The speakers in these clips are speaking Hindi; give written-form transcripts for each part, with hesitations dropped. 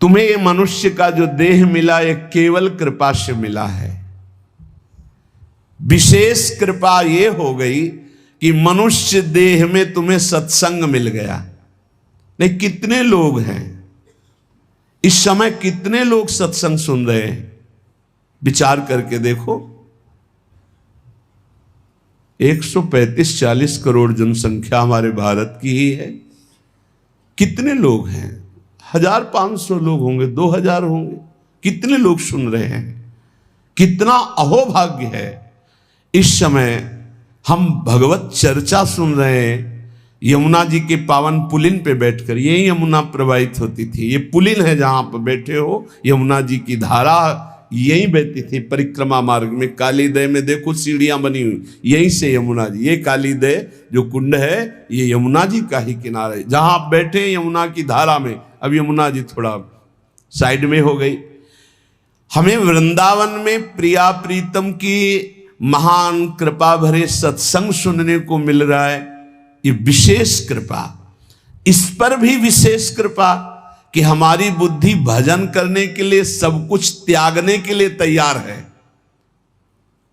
तुम्हें ये मनुष्य का जो देह मिला ये केवल कृपा से मिला है। विशेष कृपा ये हो गई कि मनुष्य देह में तुम्हें सत्संग मिल गया। नहीं, कितने लोग हैं इस समय, कितने लोग सत्संग सुन रहे हैं? विचार करके देखो। 135-40 करोड़ जनसंख्या हमारे भारत की ही है। कितने लोग हैं? 1500 लोग होंगे, 2000 होंगे। कितने लोग सुन रहे हैं? कितना अहोभाग्य है। इस समय हम भगवत चर्चा सुन रहे हैं यमुना जी के पावन पुलिन पे बैठकर। यही यमुना प्रवाहित होती थी। ये पुलिन है जहां पर बैठे हो, यमुना जी की धारा यहीं बहती थी परिक्रमा मार्ग में। कालीदय में देखो सीढ़ियां बनी हुई, यहीं से यमुना जी, ये कालीदय जो कुंड है ये यमुना जी का ही किनारा है जहां आप बैठे यमुना की धारा में। अब यमुना जी थोड़ा साइड में हो गई। हमें वृंदावन में प्रिया प्रीतम की महान कृपा भरे सत्संग सुनने को मिल रहा है। ये विशेष कृपा। इस पर भी विशेष कृपा कि हमारी बुद्धि भजन करने के लिए, सब कुछ त्यागने के लिए तैयार है।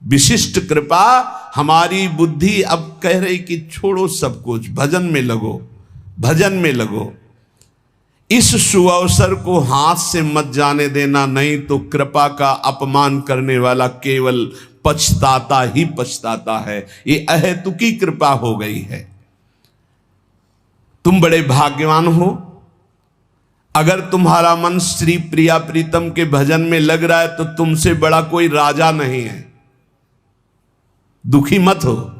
विशिष्ट कृपा। हमारी बुद्धि अब कह रही कि छोड़ो सब कुछ, भजन में लगो, भजन में लगो। इस सुअवसर को हाथ से मत जाने देना, नहीं तो कृपा का अपमान करने वाला केवल पछताता ही पछताता है। ये अहेतुकी कृपा हो गई है। तुम बड़े भाग्यवान हो अगर तुम्हारा मन श्री प्रिया प्रीतम के भजन में लग रहा है, तो तुमसे बड़ा कोई राजा नहीं है। दुखी मत हो।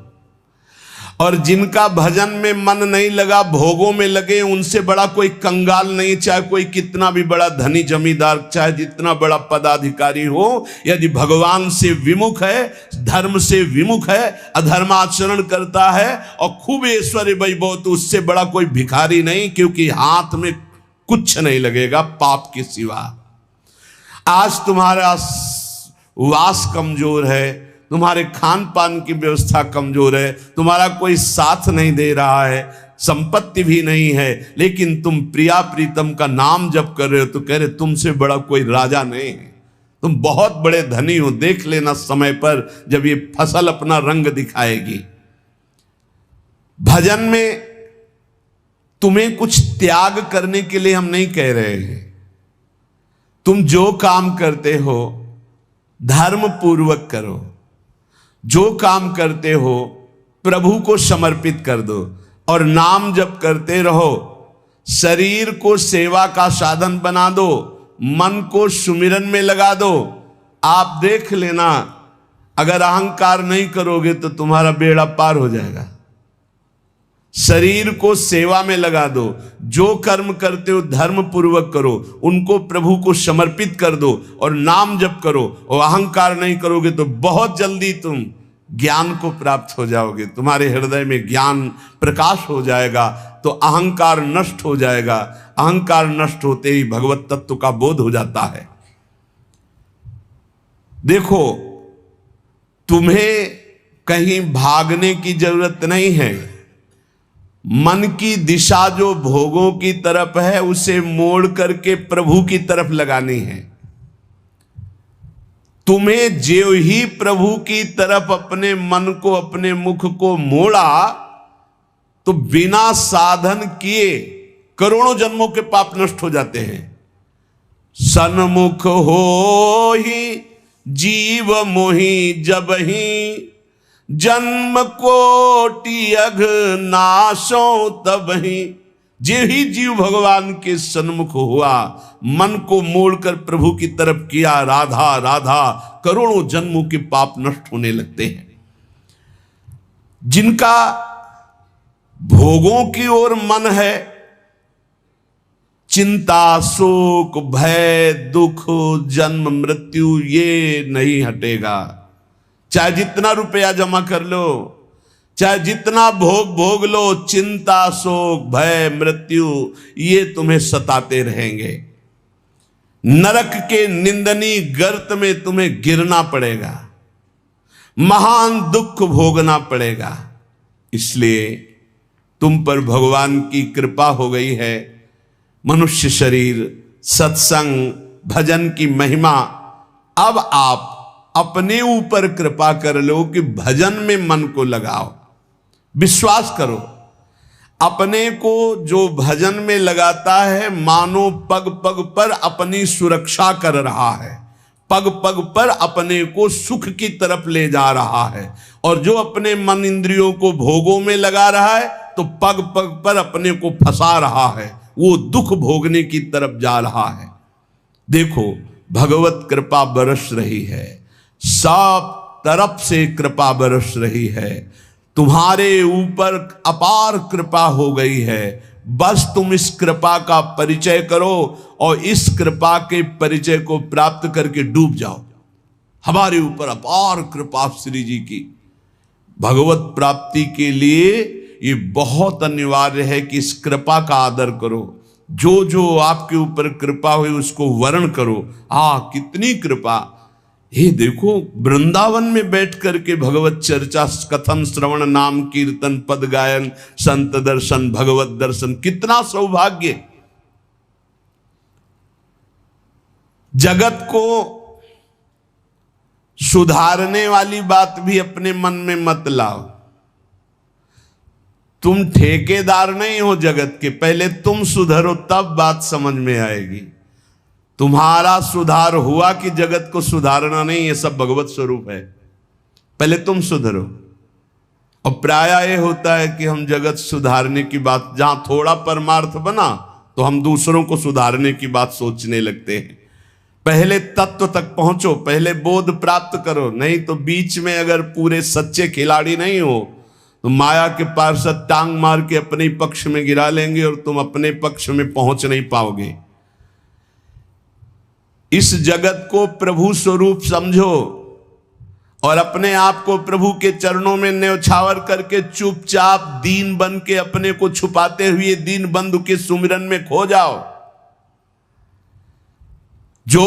और जिनका भजन में मन नहीं लगा, भोगों में लगे, उनसे बड़ा कोई कंगाल नहीं। चाहे कोई कितना भी बड़ा धनी जमींदार, चाहे जितना बड़ा पदाधिकारी हो, यदि भगवान से विमुख है, धर्म से विमुख है, अधर्माचरण करता है और खूब ऐश्वर्य वैभव, तो उससे बड़ा कोई भिखारी नहीं। क्योंकि हाथ में कुछ नहीं लगेगा पाप के सिवा। आज तुम्हारा वास कमजोर है, तुम्हारे खान पान की व्यवस्था कमजोर है, तुम्हारा कोई साथ नहीं दे रहा है, संपत्ति भी नहीं है, लेकिन तुम प्रिया प्रीतम का नाम जप कर रहे हो, तो कह रहे तुमसे बड़ा कोई राजा नहीं है, तुम बहुत बड़े धनी हो। देख लेना समय पर जब ये फसल अपना रंग दिखाएगी। भजन में तुम्हें कुछ त्याग करने के लिए हम नहीं कह रहे हैं। तुम जो काम करते हो धर्म पूर्वक करो। जो काम करते हो प्रभु को समर्पित कर दो और नाम जप करते रहो। शरीर को सेवा का साधन बना दो, मन को सुमिरन में लगा दो। आप देख लेना, अगर अहंकार नहीं करोगे तो तुम्हारा बेड़ा पार हो जाएगा। शरीर को सेवा में लगा दो। जो कर्म करते हो धर्म पूर्वक करो, उनको प्रभु को समर्पित कर दो और नाम जप करो। और अहंकार नहीं करोगे तो बहुत जल्दी तुम ज्ञान को प्राप्त हो जाओगे। तुम्हारे हृदय में ज्ञान प्रकाश हो जाएगा, तो अहंकार नष्ट हो जाएगा। अहंकार नष्ट होते ही भगवत तत्व का बोध हो जाता है। देखो, तुम्हें कहीं भागने की जरूरत नहीं है। मन की दिशा जो भोगों की तरफ है, उसे मोड़ करके प्रभु की तरफ लगानी है। तुम्हें जो ही प्रभु की तरफ अपने मन को, अपने मुख को मोड़ा, तो बिना साधन किए करोड़ों जन्मों के पाप नष्ट हो जाते हैं। सन्मुख हो ही जीव मोहि जब ही, जन्म कोटि अघ नाशो तब ही। जे ही जीव भगवान के सन्मुख हुआ, मन को मोड़कर प्रभु की तरफ किया, राधा राधा, करोड़ों जन्मों के पाप नष्ट होने लगते हैं। जिनका भोगों की ओर मन है, चिंता, शोक, भय, दुख, जन्म मृत्यु ये नहीं हटेगा। चाहे जितना रुपया जमा कर लो, चाहे जितना भोग लो, चिंता, शोक, भय, मृत्यु ये तुम्हें सताते रहेंगे। नरक के निंदनीय गर्त में तुम्हें गिरना पड़ेगा, महान दुख भोगना पड़ेगा। इसलिए तुम पर भगवान की कृपा हो गई है। मनुष्य शरीर सत्संग भजन की महिमा। अब आप अपने ऊपर कृपा कर लो कि भजन में मन को लगाओ। विश्वास करो, अपने को जो भजन में लगाता है मानो पग पग पर अपनी सुरक्षा कर रहा है, पग पग पर अपने को सुख की तरफ ले जा रहा है। और जो अपने मन इंद्रियों को भोगों में लगा रहा है तो पग पग पर अपने को फंसा रहा है, वो दुख भोगने की तरफ जा रहा है। देखो, भगवत कृपा बरस रही है, सब तरफ से कृपा बरस रही है, तुम्हारे ऊपर अपार कृपा हो गई है। बस तुम इस कृपा का परिचय करो और इस कृपा के परिचय को प्राप्त करके डूब जाओ। हमारे ऊपर अपार कृपा श्री जी की। भगवत प्राप्ति के लिए ये बहुत अनिवार्य है कि इस कृपा का आदर करो। जो जो आपके ऊपर कृपा हुई उसको वर्ण करो। कितनी कृपा! ये देखो, वृंदावन में बैठ करके भगवत चर्चा, कथन, श्रवण, नाम कीर्तन, पद गायन, संत दर्शन, भगवत दर्शन, कितना सौभाग्य। जगत को सुधारने वाली बात भी अपने मन में मत लाओ। तुम ठेकेदार नहीं हो जगत के, पहले तुम सुधरो तब बात समझ में आएगी। तुम्हारा सुधार हुआ कि जगत को सुधारना नहीं, ये सब भगवत स्वरूप है। पहले तुम सुधरो। और प्रायः ये होता है कि हम जगत सुधारने की बात, जहां थोड़ा परमार्थ बना तो हम दूसरों को सुधारने की बात सोचने लगते हैं। पहले तत्व तक पहुंचो, पहले बोध प्राप्त करो, नहीं तो बीच में अगर पूरे सच्चे खिलाड़ी नहीं हो तो माया के पार्षद टांग मार के अपने पक्ष में गिरा लेंगे और तुम अपने पक्ष में पहुंच नहीं पाओगे। इस जगत को प्रभु स्वरूप समझो और अपने आप को प्रभु के चरणों में न्यौछावर करके चुपचाप दीन बन के अपने को छुपाते हुए दीन बंधु के सुमिरन में खो जाओ। जो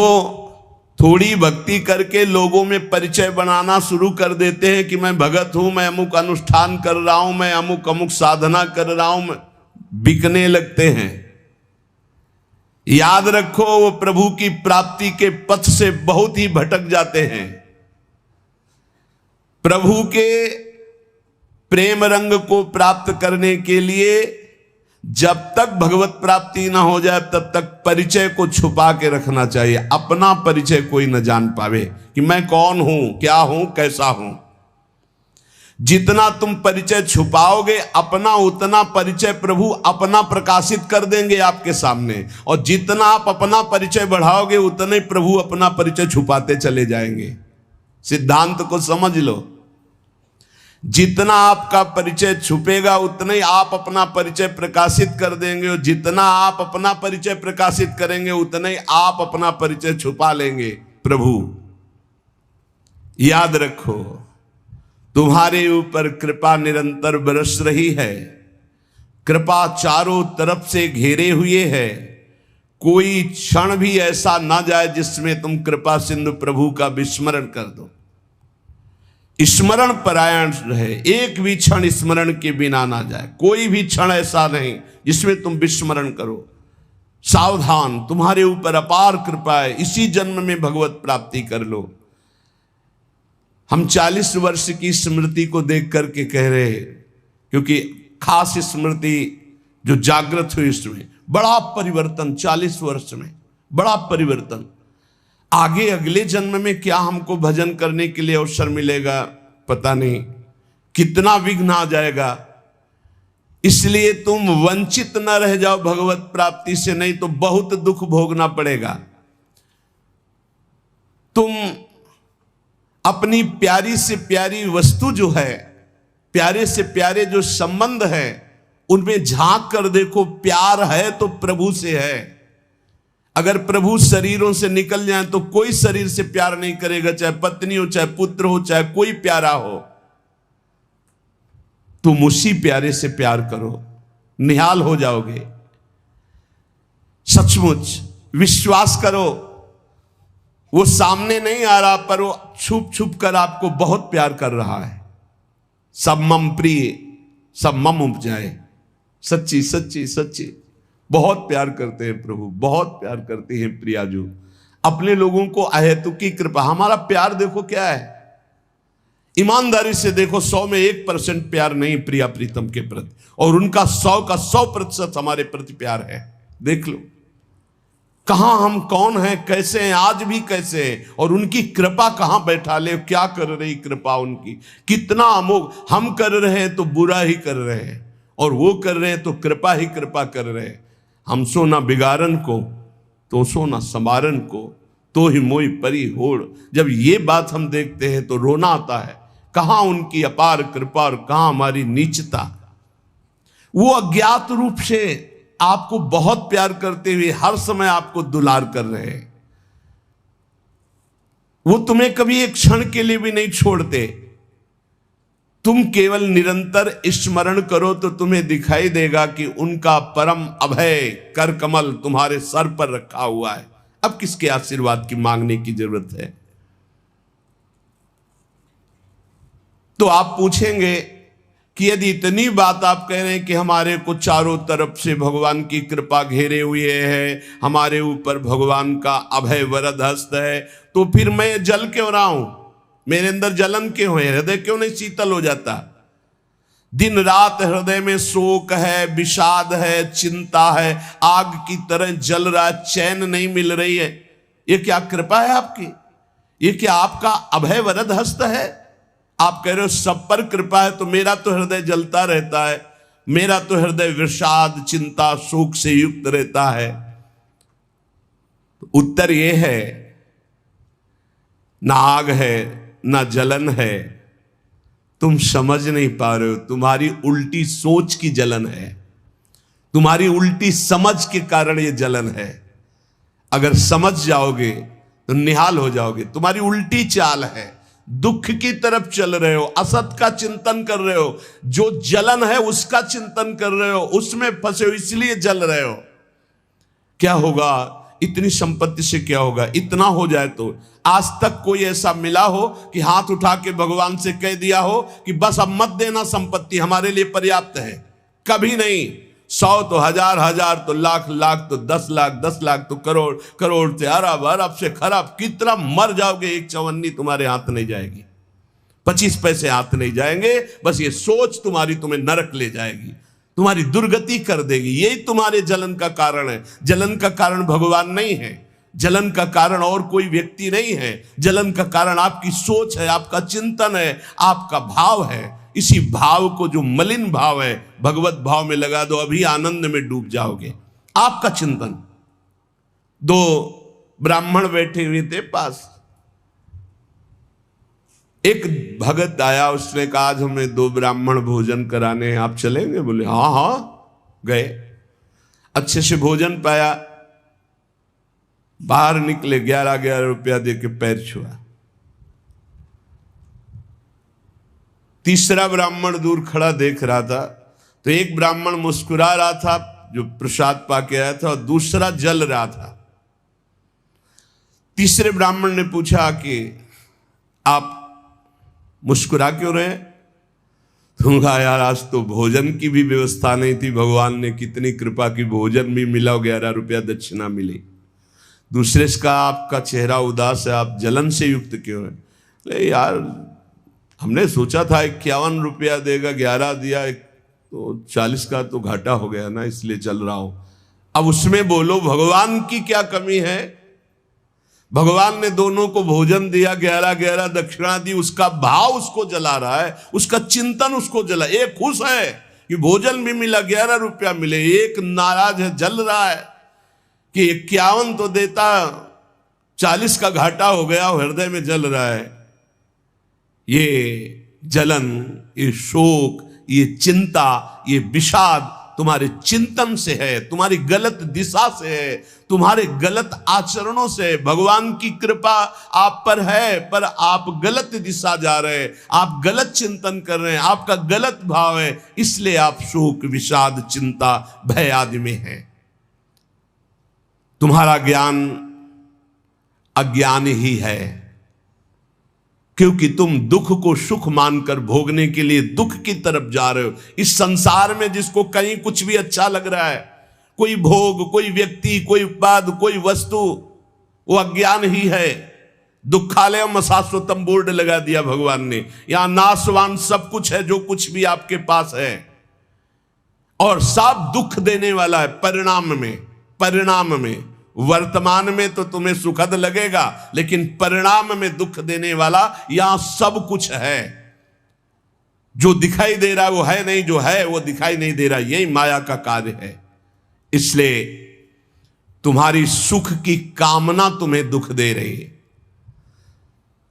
थोड़ी भक्ति करके लोगों में परिचय बनाना शुरू कर देते हैं कि मैं भगत हूं, मैं अमुक अनुष्ठान कर रहा हूं, मैं अमुक अमुक साधना कर रहा हूं, बिकने लगते हैं। याद रखो, वो प्रभु की प्राप्ति के पथ से बहुत ही भटक जाते हैं। प्रभु के प्रेम रंग को प्राप्त करने के लिए जब तक भगवत प्राप्ति ना हो जाए तब तक परिचय को छुपा के रखना चाहिए। अपना परिचय कोई न जान पावे कि मैं कौन हूं, क्या हूं, कैसा हूं। जितना तुम परिचय छुपाओगे अपना, उतना परिचय प्रभु अपना प्रकाशित कर देंगे आपके सामने। और जितना आप अपना परिचय बढ़ाओगे उतना ही प्रभु अपना परिचय छुपाते चले जाएंगे। सिद्धांत को समझ लो। जितना आपका परिचय छुपेगा उतना ही आप अपना परिचय प्रकाशित कर देंगे, और जितना आप अपना परिचय प्रकाशित करेंगे उतना ही आप अपना परिचय छुपा लेंगे। प्रभु याद रखो, तुम्हारे ऊपर कृपा निरंतर बरस रही है। कृपा चारों तरफ से घेरे हुए है। कोई क्षण भी ऐसा ना जाए जिसमें तुम कृपा सिंधु प्रभु का विस्मरण कर दो। स्मरण परायण रहे, एक भी क्षण स्मरण के बिना ना जाए। कोई भी क्षण ऐसा नहीं जिसमें तुम विस्मरण करो। सावधान, तुम्हारे ऊपर अपार कृपा है, इसी जन्म में भगवत प्राप्ति कर लो। हम 40 वर्ष की स्मृति को देख करके कह रहे हैं, क्योंकि खास स्मृति जो जागृत हुई इसमें बड़ा परिवर्तन, 40 वर्ष में बड़ा परिवर्तन। आगे अगले जन्म में क्या हमको भजन करने के लिए अवसर मिलेगा पता नहीं, कितना विघ्न आ जाएगा। इसलिए तुम वंचित न रह जाओ भगवत प्राप्ति से, नहीं तो बहुत दुख भोगना पड़ेगा। तुम अपनी प्यारी से प्यारी वस्तु जो है, प्यारे से प्यारे जो संबंध है, उनमें झांक कर देखो। प्यार है तो प्रभु से है। अगर प्रभु शरीरों से निकल जाए तो कोई शरीर से प्यार नहीं करेगा, चाहे पत्नी हो, चाहे पुत्र हो, चाहे कोई प्यारा हो। तुम उसी प्यारे से प्यार करो, निहाल हो जाओगे। सचमुच विश्वास करो, वो सामने नहीं आ रहा पर वो छुप छुप कर आपको बहुत प्यार कर रहा है। सब मम प्रिय, सब मम उपजाए। सच्ची सच्ची सच्ची बहुत प्यार करते हैं प्रभु, बहुत प्यार करते हैं प्रियाजू अपने लोगों को अहेतुकी कृपा। हमारा प्यार देखो क्या है, ईमानदारी से देखो 100 में 1% प्यार नहीं प्रिया प्रीतम के प्रति, और उनका 100 का 100% हमारे प्रति प्यार है। देख लो कहां हम कौन हैं, कैसे हैं, आज भी कैसे हैं, और उनकी कृपा कहां बैठा ले, क्या कर रही कृपा उनकी, कितना अमोघ। हम कर रहे हैं तो बुरा ही कर रहे हैं, और वो कर रहे हैं तो कृपा ही कृपा कर रहे हैं। हम सो ना बिगाड़न को तो सो ना संवारन को, तो ही मोई परी होड़। जब ये बात हम देखते हैं तो रोना आता है, कहां उनकी अपार कृपा और कहां हमारी नीचता। वो अज्ञात रूप से आपको बहुत प्यार करते हुए हर समय आपको दुलार कर रहे हैं। वो तुम्हें कभी एक क्षण के लिए भी नहीं छोड़ते। तुम केवल निरंतर स्मरण करो तो तुम्हें दिखाई देगा कि उनका परम अभय कर कमल तुम्हारे सर पर रखा हुआ है। अब किसके आशीर्वाद की मांगने की जरूरत है? तो आप पूछेंगे कि यदि इतनी बात आप कह रहे हैं कि हमारे को चारों तरफ से भगवान की कृपा घेरे हुए है, हमारे ऊपर भगवान का अभय वरद हस्त है, तो फिर मैं जल क्यों रहा हूं, मेरे अंदर जलन क्यों है, हृदय क्यों नहीं शीतल हो जाता? दिन रात हृदय में शोक है, विषाद है, चिंता है, आग की तरह जल रहा, चैन नहीं मिल रही है। ये क्या कृपा है आपकी? ये क्या आपका अभय वरद हस्त है? आप कह रहे हो सब पर कृपा है, तो मेरा तो हृदय जलता रहता है, मेरा तो हृदय विषाद चिंता शोक से युक्त रहता है। तो उत्तर यह है, ना आग है ना जलन है, तुम समझ नहीं पा रहे हो। तुम्हारी उल्टी सोच की जलन है, तुम्हारी उल्टी समझ के कारण ये जलन है। अगर समझ जाओगे तो निहाल हो जाओगे। तुम्हारी उल्टी चाल है, दुख की तरफ चल रहे हो, असत का चिंतन कर रहे हो, जो जलन है उसका चिंतन कर रहे हो, उसमें फंसे हो, इसलिए जल रहे हो। क्या होगा? इतनी संपत्ति से क्या होगा? इतना हो जाए तो आज तक कोई ऐसा मिला हो कि हाथ उठा के भगवान से कह दिया हो कि बस अब मत देना, संपत्ति हमारे लिए पर्याप्त है? कभी नहीं। 100 तो हजार, हजार तो लाख, लाख तो 10 लाख, 10 लाख तो करोड़, करोड़ से अरब, अरब से खरब। कितना मर जाओगे, एक चवन्नी तुम्हारे हाथ नहीं जाएगी, 25 पैसे हाथ नहीं जाएंगे। बस ये सोच तुम्हें नरक ले जाएगी, तुम्हारी दुर्गति कर देगी। यही तुम्हारे जलन का कारण है। जलन का कारण भगवान नहीं है, जलन का कारण और कोई व्यक्ति नहीं है। जलन का कारण आपकी सोच है, आपका चिंतन है, आपका भाव है। इसी भाव को, जो मलिन भाव है, भगवत भाव में लगा दो, अभी आनंद में डूब जाओगे। आपका चिंतन। 2 ब्राह्मण बैठे हुए थे पास, एक भगत आया, उसने कहा आज हमें 2 ब्राह्मण भोजन कराने हैं, आप चलेंगे? बोले हाँ हाँ। गए, अच्छे से भोजन पाया, बाहर निकले, 11 रुपया दे के पैर छुआ। तीसरा ब्राह्मण दूर खड़ा देख रहा था, तो एक ब्राह्मण मुस्कुरा रहा था जो प्रसाद पाके आया था, और दूसरा जल रहा था। तीसरे ब्राह्मण ने पूछा कि आप मुस्कुरा क्यों रहे? तुम कहा यार आज तो भोजन की भी व्यवस्था नहीं थी, भगवान ने कितनी कृपा की, भोजन भी मिला, 11 रुपया दक्षिणा मिली। दूसरे का आपका चेहरा उदास है, आप जलन से युक्त क्यों है? अरे यार हमने सोचा था 51 रुपया देगा, 11 दिया, तो 40 का तो घाटा हो गया ना, इसलिए चल रहा हूं। अब उसमें बोलो भगवान की क्या कमी है? भगवान ने दोनों को भोजन दिया, 11 दक्षिणा दी, उसका भाव उसको जला रहा है, उसका चिंतन उसको जला। एक खुश है कि भोजन भी मिला, 11 रुपया मिले, एक नाराज है, जल रहा है कि 51 तो देता, 40 का घाटा हो गया, हृदय में जल रहा है। ये जलन, ये शोक, ये चिंता, ये विषाद तुम्हारे चिंतन से है, तुम्हारी गलत दिशा से है, तुम्हारे गलत आचरणों से। भगवान की कृपा आप पर है, पर आप गलत दिशा जा रहे हैं, आप गलत चिंतन कर रहे हैं, आपका गलत भाव है, इसलिए आप शोक विषाद चिंता भय आदि में हैं। तुम्हारा ज्ञान अज्ञान ही है, क्योंकि तुम दुख को सुख मानकर भोगने के लिए दुख की तरफ जा रहे हो। इस संसार में जिसको कहीं कुछ भी अच्छा लग रहा है, कोई भोग, कोई व्यक्ति, कोई पद, कोई वस्तु, वो अज्ञान ही है। दुखालयम अशाश्वतम बोर्ड लगा दिया भगवान ने, यहां नाशवान सब कुछ है जो कुछ भी आपके पास है, और सब दुख देने वाला है परिणाम में। वर्तमान में तो तुम्हें सुखद लगेगा, लेकिन परिणाम में दुख देने वाला यहां सब कुछ है। जो दिखाई दे रहा है वो है नहीं, जो है वो दिखाई नहीं दे रहा। यही माया का कार्य है। इसलिए तुम्हारी सुख की कामना तुम्हें दुख दे रही है।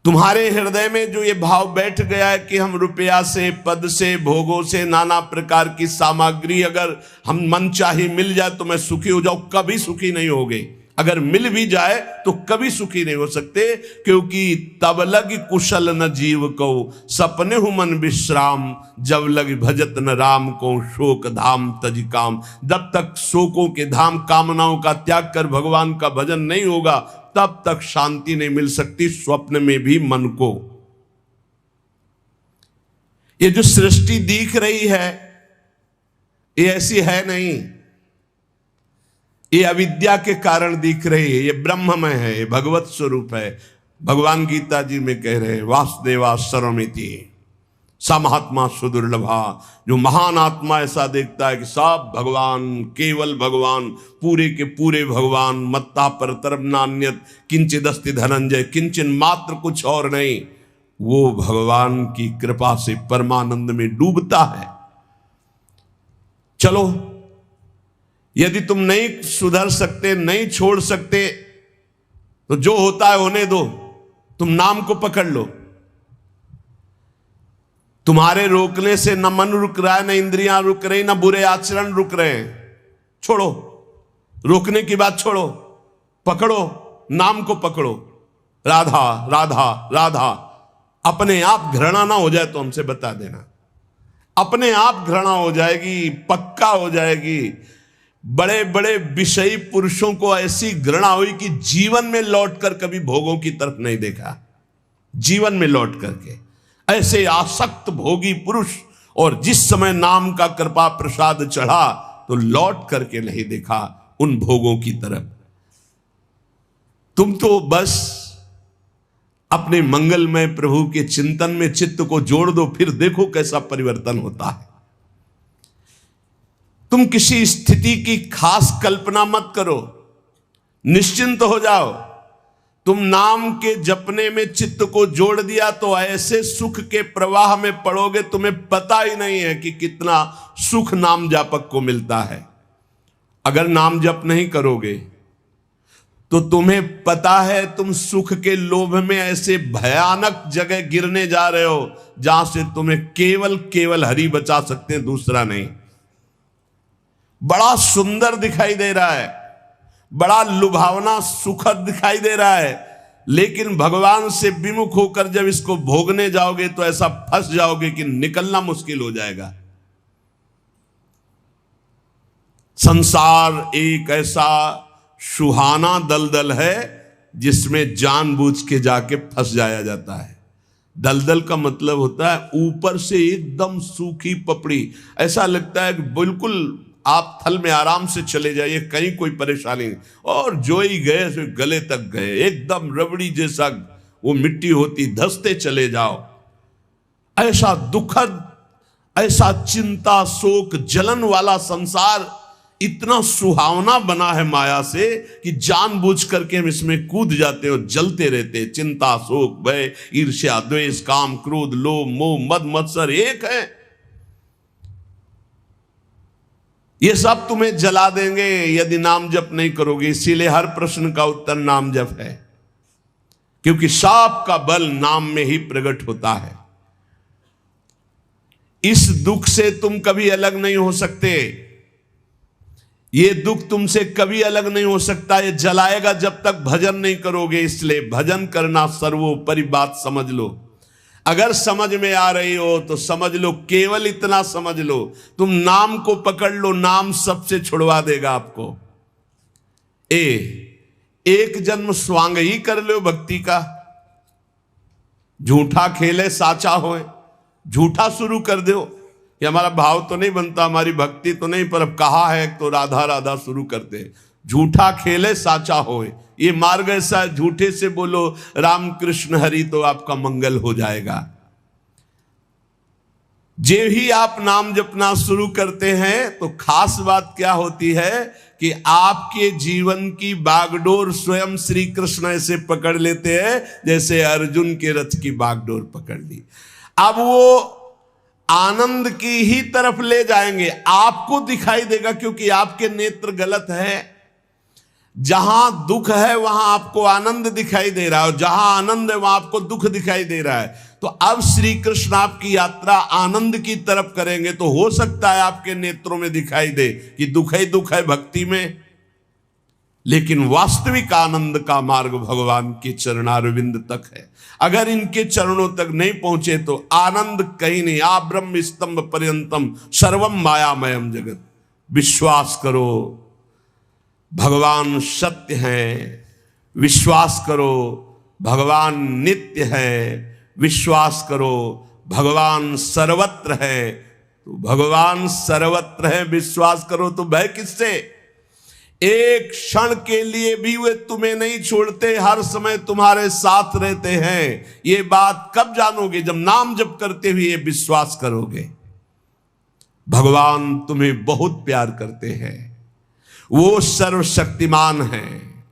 तुम्हारे हृदय में जो ये भाव बैठ गया है कि हम रुपया से, पद से, भोगों से, नाना प्रकार की सामग्री अगर हम मन चाहे मिल जाए तो मैं सुखी हो जाऊं, कभी सुखी नहीं होगे। अगर मिल भी जाए तो कभी सुखी नहीं हो सकते, क्योंकि तब लग कुशल न जीव को, सपने हु मन विश्राम, जब लग भजत न राम को, शोक धाम तज काम। जब तक शोकों के धाम कामनाओं का त्याग कर भगवान का भजन नहीं होगा, तब तक शांति नहीं मिल सकती स्वप्न में भी मन को। ये जो सृष्टि दिख रही है ये ऐसी है नहीं, ये अविद्या के कारण दिख रही है। ये ब्रह्ममय है, ये भगवत स्वरूप है। भगवान गीता जी में कह रहे हैं वासुदेवा सर्वमिति स महात्मा सुदुर्लभा। जो महान आत्मा ऐसा देखता है कि सब भगवान, केवल भगवान, पूरे के पूरे भगवान, मत्ता परतरम नान्यत किंचिदस्ति धनंजय, किंचन मात्र कुछ और नहीं, वो भगवान की कृपा से परमानंद में डूबता है। चलो, यदि तुम नहीं सुधर सकते, नहीं छोड़ सकते, तो जो होता है होने दो, तुम नाम को पकड़ लो। तुम्हारे रोकने से न मन रुक रहा है, न इंद्रियां रुक रही, न बुरे आचरण रुक रहे हैं। छोड़ो, रोकने की बात छोड़ो, पकड़ो, नाम को पकड़ो। राधा राधा राधा। अपने आप घृणा ना हो जाए तो हमसे बता देना, अपने आप घृणा हो जाएगी, पक्का हो जाएगी। बड़े बड़े विषयी पुरुषों को ऐसी घृणा हुई कि जीवन में लौटकर कभी भोगों की तरफ नहीं देखा। जीवन में लौट करके ऐसे आसक्त भोगी पुरुष, और जिस समय नाम का कृपा प्रसाद चढ़ा तो लौट करके नहीं देखा उन भोगों की तरफ। तुम तो बस अपने मंगलमय प्रभु के चिंतन में चित्त को जोड़ दो, फिर देखो कैसा परिवर्तन होता है। तुम किसी स्थिति की खास कल्पना मत करो, निश्चिंत हो जाओ। तुम नाम के जपने में चित्त को जोड़ दिया तो ऐसे सुख के प्रवाह में पड़ोगे, तुम्हें पता ही नहीं है कि कितना सुख नाम जापक को मिलता है। अगर नाम जप नहीं करोगे तो तुम्हें पता है तुम सुख के लोभ में ऐसे भयानक जगह गिरने जा रहे हो जहां से तुम्हें केवल हरि बचा सकते हैं, दूसरा नहीं। बड़ा सुंदर दिखाई दे रहा है, बड़ा लुभावना सुखद दिखाई दे रहा है, लेकिन भगवान से विमुख होकर जब इसको भोगने जाओगे तो ऐसा फंस जाओगे कि निकलना मुश्किल हो जाएगा। संसार एक ऐसा सुहाना दलदल है जिसमें जानबूझ के जाके फंस जाया जाता है। दलदल का मतलब होता है ऊपर से एकदम सूखी पपड़ी, ऐसा लगता है कि बिल्कुल आप थल में आराम से चले जाइए, कहीं कोई परेशानी नहीं, और जो ही गए सो गले तक गए, एकदम रबड़ी जैसा वो मिट्टी होती, धंसते चले जाओ। ऐसा दुखद, ऐसा चिंता, शोक, जलन वाला संसार इतना सुहावना बना है माया से कि जानबूझ करके हम इसमें कूद जाते और जलते रहते। चिंता, शोक, भय, ईर्ष्या, द्वेष, काम, क्रोध, लोभ, मोह, मद, मत्सर एक है। ये सब तुम्हें जला देंगे यदि नाम जप नहीं करोगे। इसीलिए हर प्रश्न का उत्तर नाम जप है, क्योंकि सब का बल नाम में ही प्रकट होता है। इस दुख से तुम कभी अलग नहीं हो सकते, ये दुख तुमसे कभी अलग नहीं हो सकता। ये जलाएगा जब तक भजन नहीं करोगे। इसलिए भजन करना सर्वोपरि बात समझ लो। अगर समझ में आ रही हो तो समझ लो, केवल इतना समझ लो, तुम नाम को पकड़ लो, नाम सबसे छुड़वा देगा आपको। एक जन्म स्वांग ही कर लो भक्ति का। झूठा खेले साचा होए, झूठा शुरू कर दो, कि हमारा भाव तो नहीं बनता, हमारी भक्ति तो नहीं, पर अब कहा है तो राधा राधा शुरू करते हैं। झूठा खेले साचा होए, ये मार्ग ऐसा है, झूठे से बोलो राम कृष्ण हरि तो आपका मंगल हो जाएगा। जे ही आप नाम जपना शुरू करते हैं तो खास बात क्या होती है कि आपके जीवन की बागडोर स्वयं श्री कृष्ण ऐसे पकड़ लेते हैं जैसे अर्जुन के रथ की बागडोर पकड़ ली। अब वो आनंद की ही तरफ ले जाएंगे, आपको दिखाई देगा क्योंकि आपके नेत्र गलत है। जहां दुख है वहां आपको आनंद दिखाई दे रहा है, और जहां आनंद है वहां आपको दुख दिखाई दे रहा है। तो अब श्री कृष्ण आपकी यात्रा आनंद की तरफ करेंगे तो हो सकता है आपके नेत्रों में दिखाई दे कि दुख ही दुख है भक्ति में, लेकिन वास्तविक आनंद का मार्ग भगवान के चरणारविंद तक है। अगर इनके चरणों तक नहीं पहुंचे तो आनंद कहीं नहीं। आ ब्रह्म स्तंभ पर्यंतम सर्वम मायामयम जगत। विश्वास करो भगवान सत्य है, विश्वास करो भगवान नित्य है, विश्वास करो भगवान सर्वत्र है। तो भगवान सर्वत्र है, विश्वास करो तो भय किससे? एक क्षण के लिए भी वे तुम्हें नहीं छोड़ते, हर समय तुम्हारे साथ रहते हैं। ये बात कब जानोगे? जब नाम जप करते हुए विश्वास करोगे। भगवान तुम्हें बहुत प्यार करते हैं, वो सर्वशक्तिमान हैं,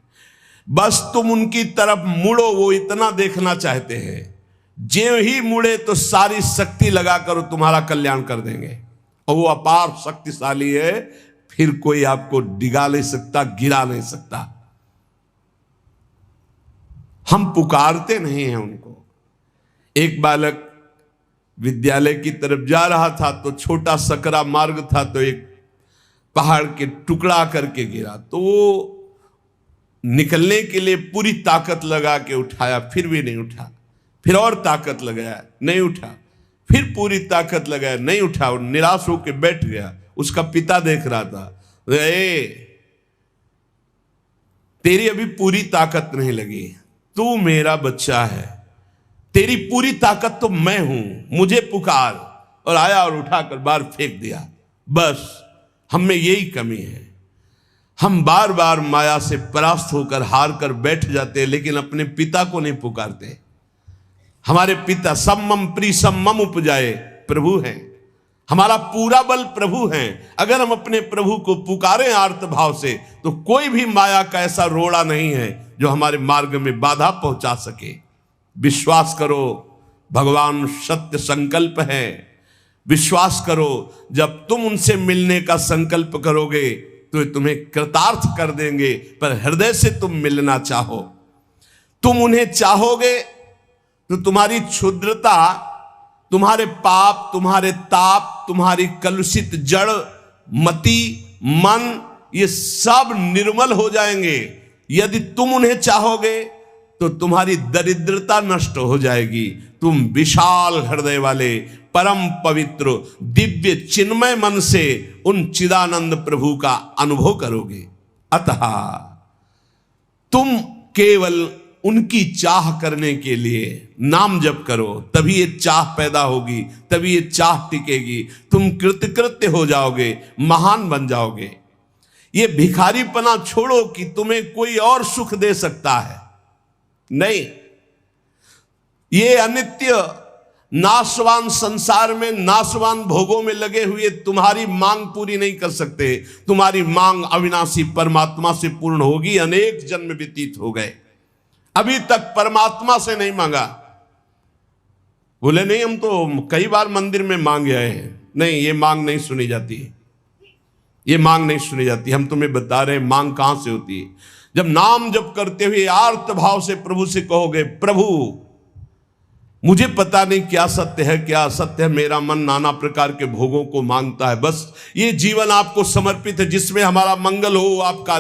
बस तुम उनकी तरफ मुड़ो, वो इतना देखना चाहते हैं। जो ही मुड़े तो सारी शक्ति लगाकर तुम्हारा कल्याण कर देंगे, और वो अपार शक्तिशाली है, फिर कोई आपको डिगा नहीं सकता, गिरा नहीं सकता। हम पुकारते नहीं हैं उनको। एक बालक विद्यालय की तरफ जा रहा था तो छोटा सकरा मार्ग था, तो एक पहाड़ के टुकड़ा करके गिरा, तो वो निकलने के लिए पूरी ताकत लगा के उठाया, फिर भी नहीं उठा। फिर और ताकत लगाया, नहीं उठा। फिर पूरी ताकत लगाया, नहीं उठा, और निराश होकर बैठ गया। उसका पिता देख रहा था, तेरी अभी पूरी ताकत नहीं लगी, तू मेरा बच्चा है, तेरी पूरी ताकत तो मैं हूं, मुझे पुकार। और आया और उठाकर बाहर फेंक दिया। बस हम में यही कमी है, हम बार बार माया से परास्त होकर हार कर बैठ जाते हैं, लेकिन अपने पिता को नहीं पुकारते। हमारे पिता सम्मम प्री सम्मम उपजाए प्रभु हैं, हमारा पूरा बल प्रभु हैं। अगर हम अपने प्रभु को पुकारें आर्त भाव से तो कोई भी माया का ऐसा रोड़ा नहीं है जो हमारे मार्ग में बाधा पहुंचा सके। विश्वास करो भगवान सत्य संकल्प है। विश्वास करो जब तुम उनसे मिलने का संकल्प करोगे तो तुम्हें कृतार्थ कर देंगे, पर हृदय से तुम मिलना चाहो। तुम उन्हें चाहोगे तो तुम्हारी क्षुद्रता, तुम्हारे पाप, तुम्हारे ताप, तुम्हारी कलुषित जड़ मति मन, ये सब निर्मल हो जाएंगे। यदि तुम उन्हें चाहोगे तो तुम्हारी दरिद्रता नष्ट हो जाएगी। तुम विशाल हृदय वाले परम पवित्र दिव्य चिन्मय मन से उन चिदानंद प्रभु का अनुभव करोगे। अतः तुम केवल उनकी चाह करने के लिए नाम जप करो, तभी ये चाह पैदा होगी, तभी ये चाह टिकेगी। तुम कृतकृत्य हो जाओगे, महान बन जाओगे। ये भिखारीपना छोड़ो कि तुम्हें कोई और सुख दे सकता है, नहीं। ये अनित्य नाशवान संसार में नाशवान भोगों में लगे हुए तुम्हारी मांग पूरी नहीं कर सकते। तुम्हारी मांग अविनाशी परमात्मा से पूर्ण होगी। अनेक जन्म व्यतीत हो गए, अभी तक परमात्मा से नहीं मांगा। बोले नहीं, हम तो कई बार मंदिर में मांग आए हैं। नहीं, ये मांग नहीं सुनी जाती, ये मांग नहीं सुनी जाती। हम तुम्हें बता रहे हैं मांग कहां से होती है। जब नाम जप करते हुए आर्त भाव से प्रभु से कहोगे, प्रभु मुझे पता नहीं क्या सत्य है क्या असत्य है, मेरा मन नाना प्रकार के भोगों को मांगता है, बस ये जीवन आपको समर्पित है, जिसमें हमारा मंगल हो आपका।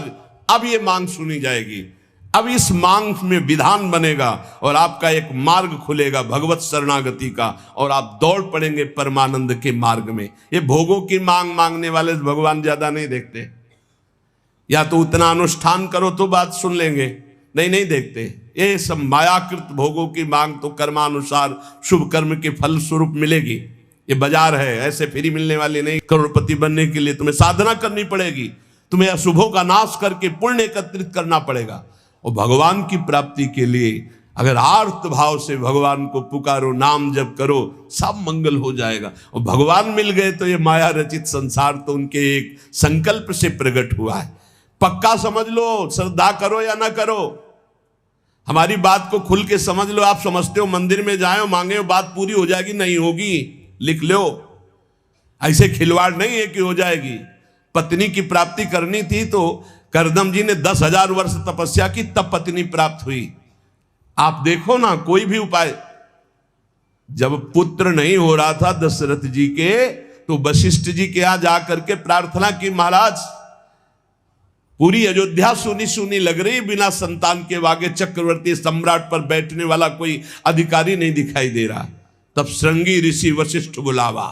अब ये मांग सुनी जाएगी। अब इस मांग में विधान बनेगा और आपका एक मार्ग खुलेगा भगवत शरणागति का, और आप दौड़ पड़ेंगे परमानंद के मार्ग में। ये भोगों की मांग मांगने वाले भगवान ज्यादा नहीं देखते। या तो उतना अनुष्ठान करो तो बात सुन लेंगे, नहीं देखते। ये सब मायाकृत भोगों की मांग तो कर्मानुसार शुभ कर्म के फल स्वरूप मिलेगी, ये बाजार है, ऐसे फ्री मिलने वाले नहीं। करोड़पति बनने के लिए तुम्हें साधना करनी पड़ेगी, तुम्हें अशुभों का नाश करके पुण्य एकत्रित करना पड़ेगा। और भगवान की प्राप्ति के लिए अगर आर्त भाव से भगवान को पुकारो, नाम जप करो, सब मंगल हो जाएगा। और भगवान मिल गए तो ये माया रचित संसार तो उनके एक संकल्प से प्रकट हुआ है। पक्का समझ लो, श्रद्धा करो या ना करो, हमारी बात को खुल के समझ लो। आप समझते हो मंदिर में जाए मांगे बात पूरी हो जाएगी, नहीं होगी, लिख लो। ऐसे खिलवाड़ नहीं है कि हो जाएगी। पत्नी की प्राप्ति करनी थी तो करदम जी ने 10,000 वर्ष तपस्या की, तब पत्नी प्राप्त हुई। आप देखो ना, कोई भी उपाय। जब पुत्र नहीं हो रहा था दशरथ जी के, तो वशिष्ठ जी के यहां जाकर के प्रार्थना की, महाराज पूरी अयोध्या सुनी सुनी लग रही, बिना संतान के वागे चक्रवर्ती सम्राट पर बैठने वाला कोई अधिकारी नहीं दिखाई दे रहा। तब श्रृंगी ऋषि वशिष्ठ बुलावा,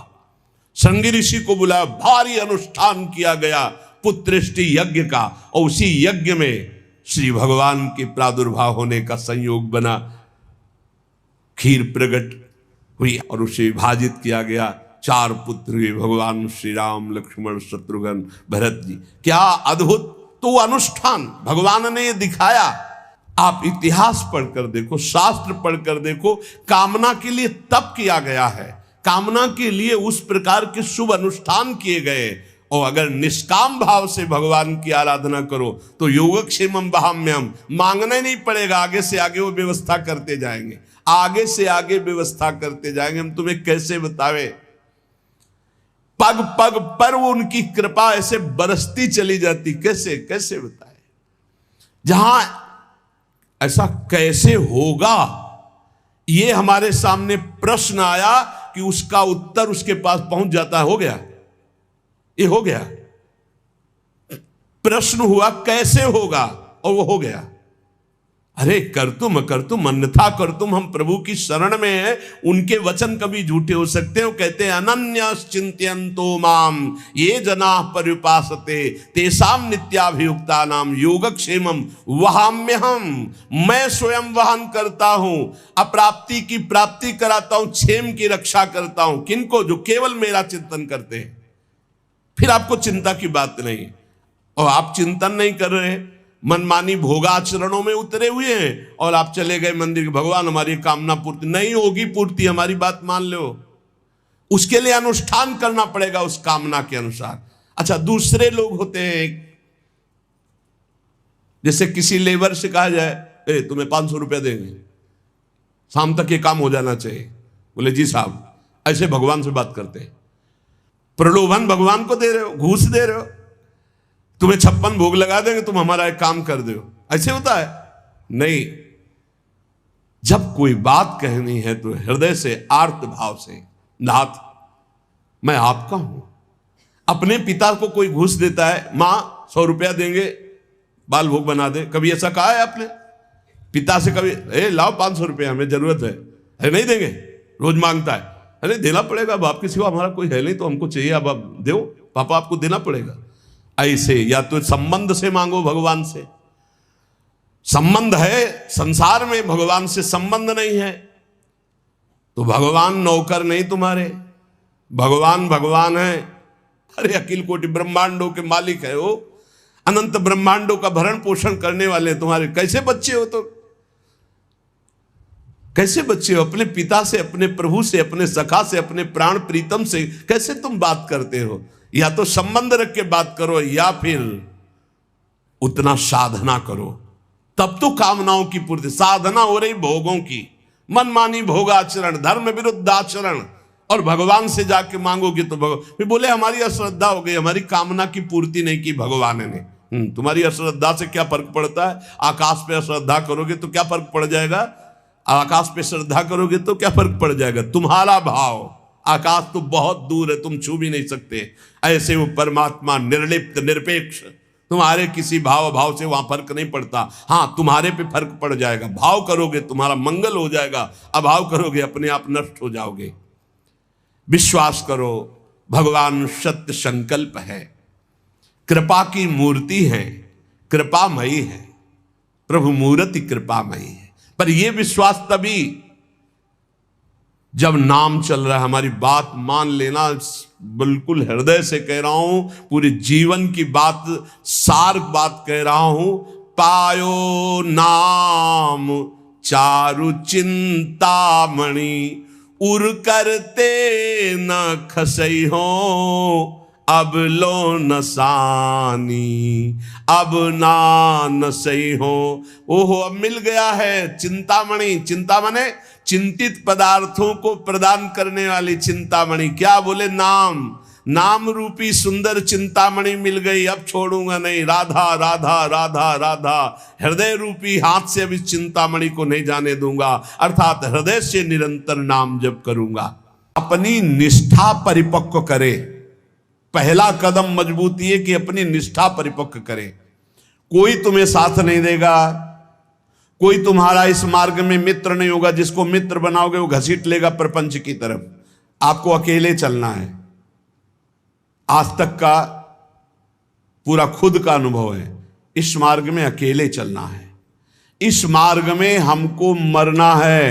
श्रृंगी ऋषि को बुलाया, भारी अनुष्ठान किया गया पुत्रेष्टि यज्ञ का। और उसी यज्ञ में श्री भगवान के प्रादुर्भाव होने का संयोग बना, खीर प्रकट हुई और उसे विभाजित किया गया। 4 पुत्र हुए, भगवान श्री राम, लक्ष्मण, शत्रुघ्न, भरत जी। क्या अद्भुत तो अनुष्ठान भगवान ने ये दिखाया। आप इतिहास पढ़कर देखो, शास्त्र पढ़कर देखो, कामना के लिए तप किया गया है, कामना के लिए उस प्रकार के शुभ अनुष्ठान किए गए। और अगर निष्काम भाव से भगवान की आराधना करो तो योगक्षेमम वहाम्यम, मांगना ही नहीं पड़ेगा, आगे से आगे वो व्यवस्था करते जाएंगे, आगे से आगे व्यवस्था करते जाएंगे। हम तुम्हें कैसे बतावे, पग पग पर वो उनकी कृपा ऐसे बरसती चली जाती, कैसे कैसे बताए। जहां ऐसा कैसे होगा, ये हमारे सामने प्रश्न आया कि उसका उत्तर उसके पास पहुंच जाता है। हो गया, ये हो गया। प्रश्न हुआ कैसे होगा, और वो हो गया। अरे कर तुम अन्यथा कर तुम, हम प्रभु की शरण में हैं, उनके वचन कभी झूठे हो सकते हैं। वो कहते हैं अनन्यश्चिन्तयन्तो माम ये जना पर्युपासते तेषां नित्याभियुक्ता नाम योगक्षेमम वहाम्यहम। मैं स्वयं वहन करता हूं, अप्राप्ति की प्राप्ति कराता हूं, क्षेम की रक्षा करता हूं। किनको? जो केवल मेरा चिंतन करते हैं। फिर आपको चिंता की बात नहीं, और आप चिंतन नहीं कर रहे, मनमानी भोगाचरणों में उतरे हुए हैं, और आप चले गए मंदिर, भगवान हमारी कामना पूर्ति नहीं होगी, पूर्ति हमारी बात मान लो, उसके लिए अनुष्ठान करना पड़ेगा उस कामना के अनुसार। अच्छा, दूसरे लोग होते हैं, जैसे किसी लेबर से कहा जाए तुम्हें 500 रुपया देंगे, शाम तक ये काम हो जाना चाहिए। बोले जी साहब, ऐसे भगवान से बात करते हैं। प्रलोभन भगवान को दे रहे हो, घूस दे रहे हो, तुम्हें 56 भोग लगा देंगे, तुम हमारा एक काम कर दो। ऐसे होता है? नहीं। जब कोई बात कहनी है तो हृदय से, आर्त भाव से, नाथ मैं आपका हूं। अपने पिता को कोई घूस देता है, मां 100 रुपया देंगे बाल भोग बना दे, कभी ऐसा कहा है आपने पिता से? कभी लाओ 500 रुपया, हमें जरूरत है। अरे नहीं देंगे, रोज मांगता है। अरे देना पड़ेगा, बाप के सिवा हमारा कोई है नहीं, तो हमको चाहिए, अब आप दो, पापा आपको देना पड़ेगा। ऐसे या तो संबंध से मांगो, भगवान से संबंध है, संसार में भगवान से संबंध नहीं है तो भगवान नौकर नहीं तुम्हारे, भगवान भगवान है। अरे अखिल कोटि ब्रह्मांडों के मालिक है वो, अनंत ब्रह्मांडों का भरण पोषण करने वाले तुम्हारे कैसे बच्चे हो? तो कैसे बच्चे हो? अपने पिता से, अपने प्रभु से, अपने सखा से, अपने प्राण प्रीतम से कैसे तुम बात करते हो? या तो संबंध रख के बात करो, या फिर उतना साधना करो, तब तो कामनाओं की पूर्ति। साधना हो रही भोगों की, मनमानी भोगाचरण, धर्म विरुद्ध आचरण, और भगवान से जाके मांगोगे तो भगवान फिर बोले हमारी अश्रद्धा हो गई, हमारी कामना की पूर्ति नहीं की भगवान ने। तुम्हारी अश्रद्धा से क्या फर्क पड़ता है? आकाश पे अश्रद्धा करोगे तो क्या फर्क पड़ जाएगा? आकाश पे श्रद्धा करोगे तो क्या फर्क पड़ जाएगा? तुम्हारा भाव, आकाश तो बहुत दूर है, तुम छू भी नहीं सकते। ऐसे वो परमात्मा निर्लिप्त, निरपेक्ष, तुम्हारे किसी भाव से वहां फर्क नहीं पड़ता। हाँ, तुम्हारे पे फर्क पड़ जाएगा। भाव करोगे तुम्हारा मंगल हो जाएगा, अभाव करोगे अपने आप नष्ट हो जाओगे। विश्वास करो, भगवान सत्य संकल्प है, कृपा की मूर्ति है, कृपामयी है, प्रभु मूर्ति कृपामयी है। पर यह विश्वास तभी जब नाम चल रहा है, हमारी बात मान लेना, बिल्कुल हृदय से कह रहा हूं, पूरे जीवन की बात, सार बात कह रहा हूं। पायो नाम चारु चिंतामणि, उर करते न खसई हो, अब लो नसानी, अब ना नसई हो। ओहो, अब मिल गया है चिंतामणि। चिंता माने चिंतित पदार्थों को प्रदान करने वाली चिंतामणि। क्या बोले? नाम। नाम रूपी सुंदर चिंतामणि मिल गई, अब छोड़ूंगा नहीं। राधा राधा राधा राधा, हृदय रूपी हाथ से अब इस चिंतामणि को नहीं जाने दूंगा, अर्थात हृदय से निरंतर नाम जप करूंगा। अपनी निष्ठा परिपक्व करे। पहला कदम मजबूती है कि अपनी निष्ठा परिपक्व करे। कोई तुम्हें साथ नहीं देगा, कोई तुम्हारा इस मार्ग में मित्र नहीं होगा। जिसको मित्र बनाओगे वो घसीट लेगा प्रपंच की तरफ। आपको अकेले चलना है। आज तक का पूरा खुद का अनुभव है, इस मार्ग में अकेले चलना है। इस मार्ग में हमको मरना है।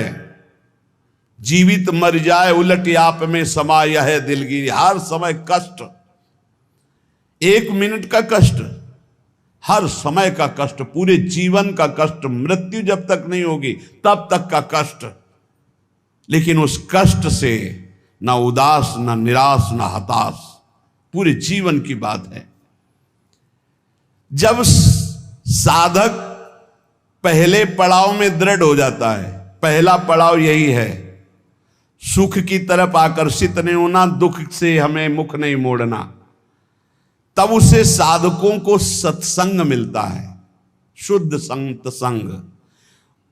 जीवित मर जाए उलट आप में समा यह है दिलगिरी। हर समय कष्ट, 1 मिनट का कष्ट, हर समय का कष्ट, पूरे जीवन का कष्ट। मृत्यु जब तक नहीं होगी तब तक का कष्ट। लेकिन उस कष्ट से ना उदास, ना निराश, ना हताश, पूरे जीवन की बात है। जब साधक पहले पड़ाव में दृढ़ हो जाता है, पहला पड़ाव यही है, सुख की तरफ आकर्षित नहीं होना, दुख से हमें मुख नहीं मोड़ना, तब उसे साधकों को सत्संग मिलता है, शुद्ध संत संग।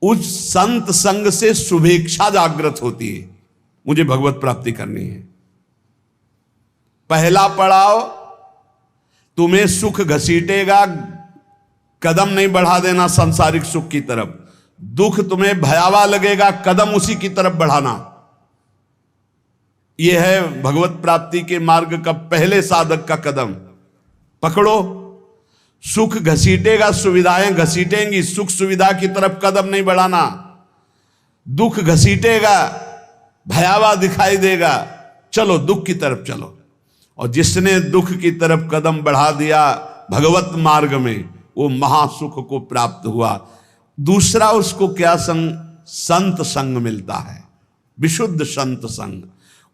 उस संत संग से शुभेच्छा जागृत होती है, मुझे भगवत प्राप्ति करनी है। पहला पड़ाव तुम्हें सुख घसीटेगा, कदम नहीं बढ़ा देना सांसारिक सुख की तरफ। दुख तुम्हें भयावह लगेगा, कदम उसी की तरफ बढ़ाना। यह है भगवत प्राप्ति के मार्ग का पहले साधक का कदम। पकड़ो। सुख घसीटेगा, सुविधाएं घसीटेंगी, सुख सुविधा की तरफ कदम नहीं बढ़ाना। दुख घसीटेगा, भयावह दिखाई देगा, चलो दुख की तरफ चलो। और जिसने दुख की तरफ कदम बढ़ा दिया भगवत मार्ग में, वो महासुख को प्राप्त हुआ। दूसरा उसको क्या संग? संत संग मिलता है, विशुद्ध संत संग।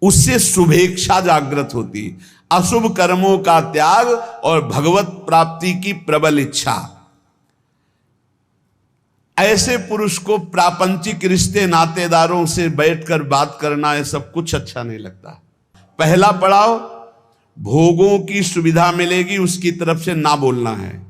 उससे शुभेच्छा जागृत होती, अशुभ कर्मों का त्याग और भगवत प्राप्ति की प्रबल इच्छा। ऐसे पुरुष को प्रापंचिक रिश्ते नातेदारों से बैठकर बात करना, ये सब कुछ अच्छा नहीं लगता। पहला पड़ाव भोगों की सुविधा मिलेगी उसकी तरफ से ना बोलना है।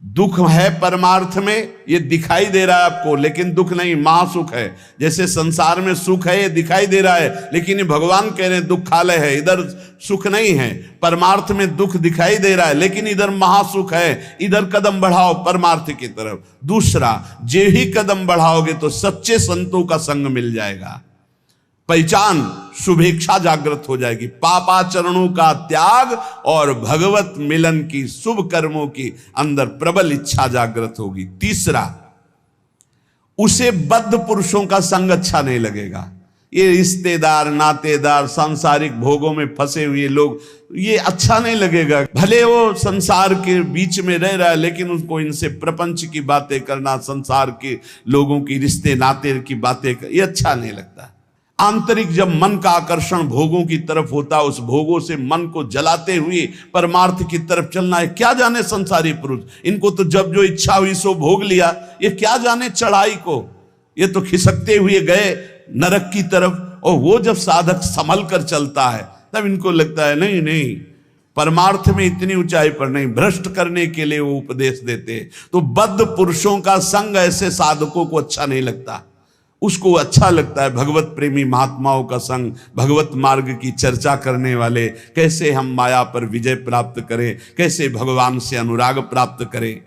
दुख है परमार्थ में, ये दिखाई दे रहा है आपको, लेकिन दुख नहीं, महासुख है। जैसे संसार में सुख है ये दिखाई दे रहा है, लेकिन ये भगवान कह रहे हैं दुखालय है, इधर सुख नहीं है। परमार्थ में दुख दिखाई दे रहा है, लेकिन इधर महासुख है, इधर कदम बढ़ाओ परमार्थ की तरफ। दूसरा, जे ही कदम बढ़ाओगे तो सच्चे संतों का संग मिल जाएगा, पहचान, शुभेच्छा जागृत हो जाएगी। पापाचरणों का त्याग और भगवत मिलन की, शुभ कर्मों की अंदर प्रबल इच्छा जागृत होगी। तीसरा, उसे बद्ध पुरुषों का संग अच्छा नहीं लगेगा। ये रिश्तेदार, नातेदार, सांसारिक भोगों में फंसे हुए लोग, ये अच्छा नहीं लगेगा। भले वो संसार के बीच में रह रहा है, लेकिन उसको इनसे प्रपंच की बातें करना, संसार के लोगों की रिश्ते नाते की बातें कर, ये अच्छा नहीं लगता। आंतरिक जब मन का आकर्षण भोगों की तरफ होता है, उस भोगों से मन को जलाते हुए परमार्थ की तरफ चलना है। क्या जाने संसारी पुरुष, इनको तो जब जो इच्छा हुई सो भोग लिया, ये क्या जाने चढ़ाई को, ये तो खिसकते हुए गए नरक की तरफ। और वो जब साधक संभल कर चलता है तब इनको लगता है नहीं नहीं, परमार्थ में इतनी ऊंचाई पर नहीं, भ्रष्ट करने के लिए वो उपदेश देते। तो बद्ध पुरुषों का संग ऐसे साधकों को अच्छा नहीं लगता। उसको अच्छा लगता है भगवत प्रेमी महात्माओं का संग, भगवत मार्ग की चर्चा करने वाले, कैसे हम माया पर विजय प्राप्त करें, कैसे भगवान से अनुराग प्राप्त करें।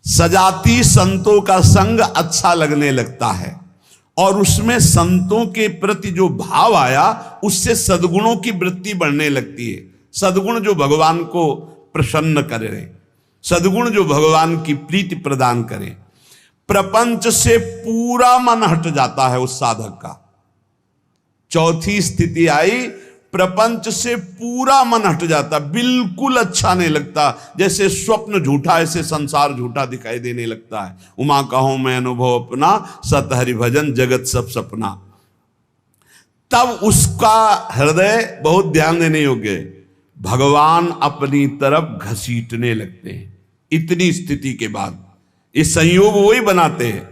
सजाती संतों का संग अच्छा लगने लगता है, और उसमें संतों के प्रति जो भाव आया उससे सद्गुणों की वृत्ति बढ़ने लगती है। सद्गुण जो भगवान को प्रसन्न करे, सद्गुण जो भगवान की प्रीति प्रदान करे। प्रपंच से पूरा मन हट जाता है उस साधक का। चौथी स्थिति आई, प्रपंच से पूरा मन हट जाता, बिल्कुल अच्छा नहीं लगता, जैसे स्वप्न झूठा, ऐसे संसार झूठा दिखाई देने लगता है। उमा कहूं मैं अनुभव अपना, सत हरि भजन जगत सब सपना। तब उसका हृदय बहुत ध्यान देने योग्य है, भगवान अपनी तरफ घसीटने लगते हैं। इतनी स्थिति के बाद ये संयोग वही बनाते हैं।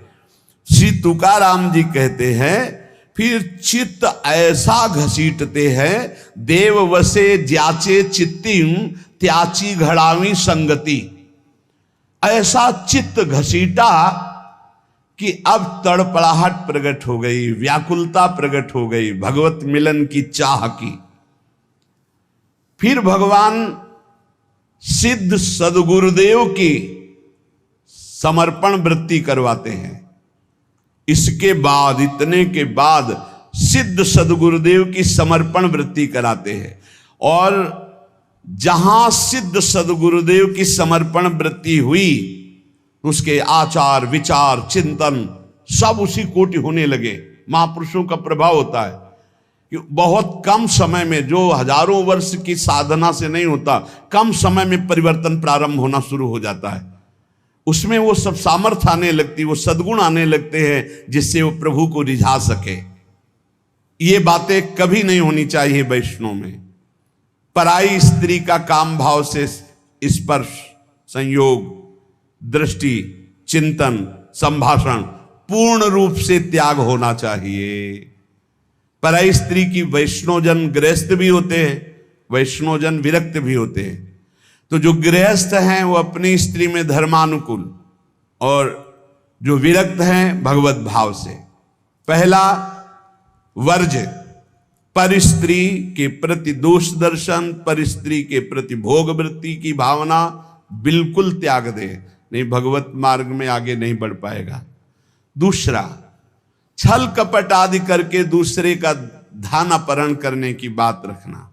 श्री तुकाराम जी कहते हैं, फिर चित्त ऐसा घसीटते हैं, देव वसे ज्याचे चित्तिम त्याची घड़ावी संगति। ऐसा चित्त घसीटा कि अब तड़पड़ाहट प्रकट हो गई, व्याकुलता प्रकट हो गई, भगवत मिलन की चाह की। फिर भगवान सिद्ध सदगुरुदेव की समर्पण वृत्ति करवाते हैं। इसके बाद, इतने के बाद सिद्ध सदगुरुदेव की समर्पण वृत्ति कराते हैं। और जहां सिद्ध सदगुरुदेव की समर्पण वृत्ति हुई, उसके आचार विचार चिंतन सब उसी कोटि होने लगे। महापुरुषों का प्रभाव होता है कि बहुत कम समय में, जो हजारों वर्ष की साधना से नहीं होता, कम समय में परिवर्तन प्रारंभ होना शुरू हो जाता है। उसमें वो सब सामर्थ्य आने लगती, वो सद्गुण आने लगते हैं जिससे वो प्रभु को रिझा सके। ये बातें कभी नहीं होनी चाहिए वैष्णव में। पराई स्त्री का काम भाव से स्पर्श, संयोग, दृष्टि, चिंतन, संभाषण पूर्ण रूप से त्याग होना चाहिए। पराई स्त्री की वैष्णवजन गृहस्थ भी होते हैं, वैष्णवजन विरक्त भी होते हैं। तो जो गृहस्थ हैं वो अपनी स्त्री में धर्मानुकूल, और जो विरक्त हैं भगवत भाव से। पहला वर्ज, पर स्त्री के प्रति दोष दर्शन, पर स्त्री के प्रति भोग वृत्ति की भावना बिल्कुल त्याग दे, नहीं भगवत मार्ग में आगे नहीं बढ़ पाएगा। दूसरा, छल कपट आदि करके दूसरे का धन अपहरण करने की बात रखना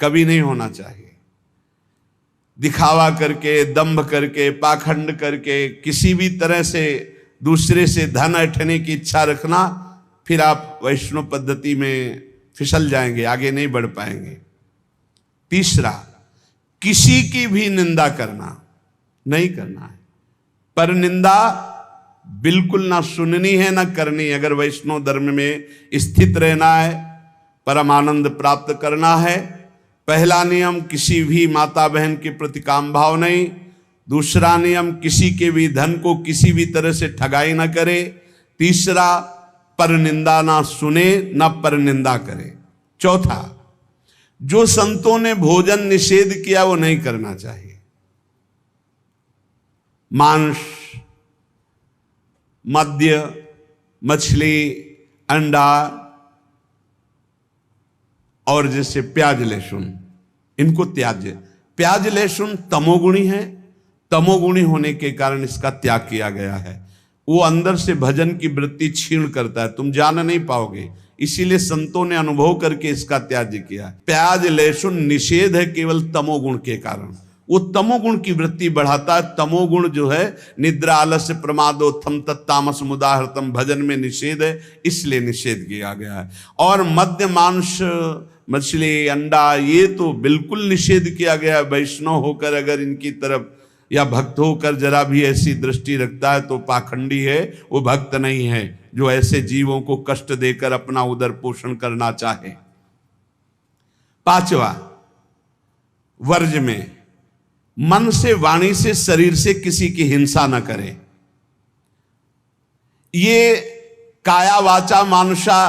कभी नहीं होना चाहिए। दिखावा करके, दंभ करके, पाखंड करके, किसी भी तरह से दूसरे से धन ऐंठने की इच्छा रखना, फिर आप वैष्णव पद्धति में फिसल जाएंगे, आगे नहीं बढ़ पाएंगे। तीसरा, किसी की भी निंदा करना नहीं करना है। पर निंदा बिल्कुल ना सुननी है ना करनी है। अगर वैष्णव धर्म में स्थित रहना है, परमानंद प्राप्त करना है, पहला नियम किसी भी माता बहन के प्रति काम भाव नहीं। दूसरा नियम किसी के भी धन को किसी भी तरह से ठगाई ना करे। तीसरा, पर निंदा ना सुने ना पर निंदा करे। चौथा, जो संतों ने भोजन निषेध किया वो नहीं करना चाहिए। मांस, मद्य, मछली, अंडा और जैसे प्याज लहसुन, इनको त्याज्य। प्याज लहसुन तमोगुणी है, तमोगुणी होने के कारण इसका त्याग किया गया है। वो अंदर से भजन की वृत्ति छीण करता है, तुम जान नहीं पाओगे, इसीलिए संतों ने अनुभव करके इसका त्याज्य किया। प्याज लहसुन निषेध है केवल तमोगुण के कारण, वो तमोगुण की वृत्ति बढ़ाता है। तमोगुण जो है निद्रा आलस्य प्रमादोत्थम तत्तामस मुदाहृतम, भजन में निषेध है, इसलिए निषेध किया गया है। और मद्य, मांस, मछली, अंडा ये तो बिल्कुल निषेध किया गया है। वैष्णव होकर अगर इनकी तरफ या भक्त होकर जरा भी ऐसी दृष्टि रखता है तो पाखंडी है, वो भक्त नहीं है जो ऐसे जीवों को कष्ट देकर अपना उदर पोषण करना चाहे। पांचवा, वर्ज में मन से, वाणी से, शरीर से किसी की हिंसा न करे। ये काया वाचा मानुषा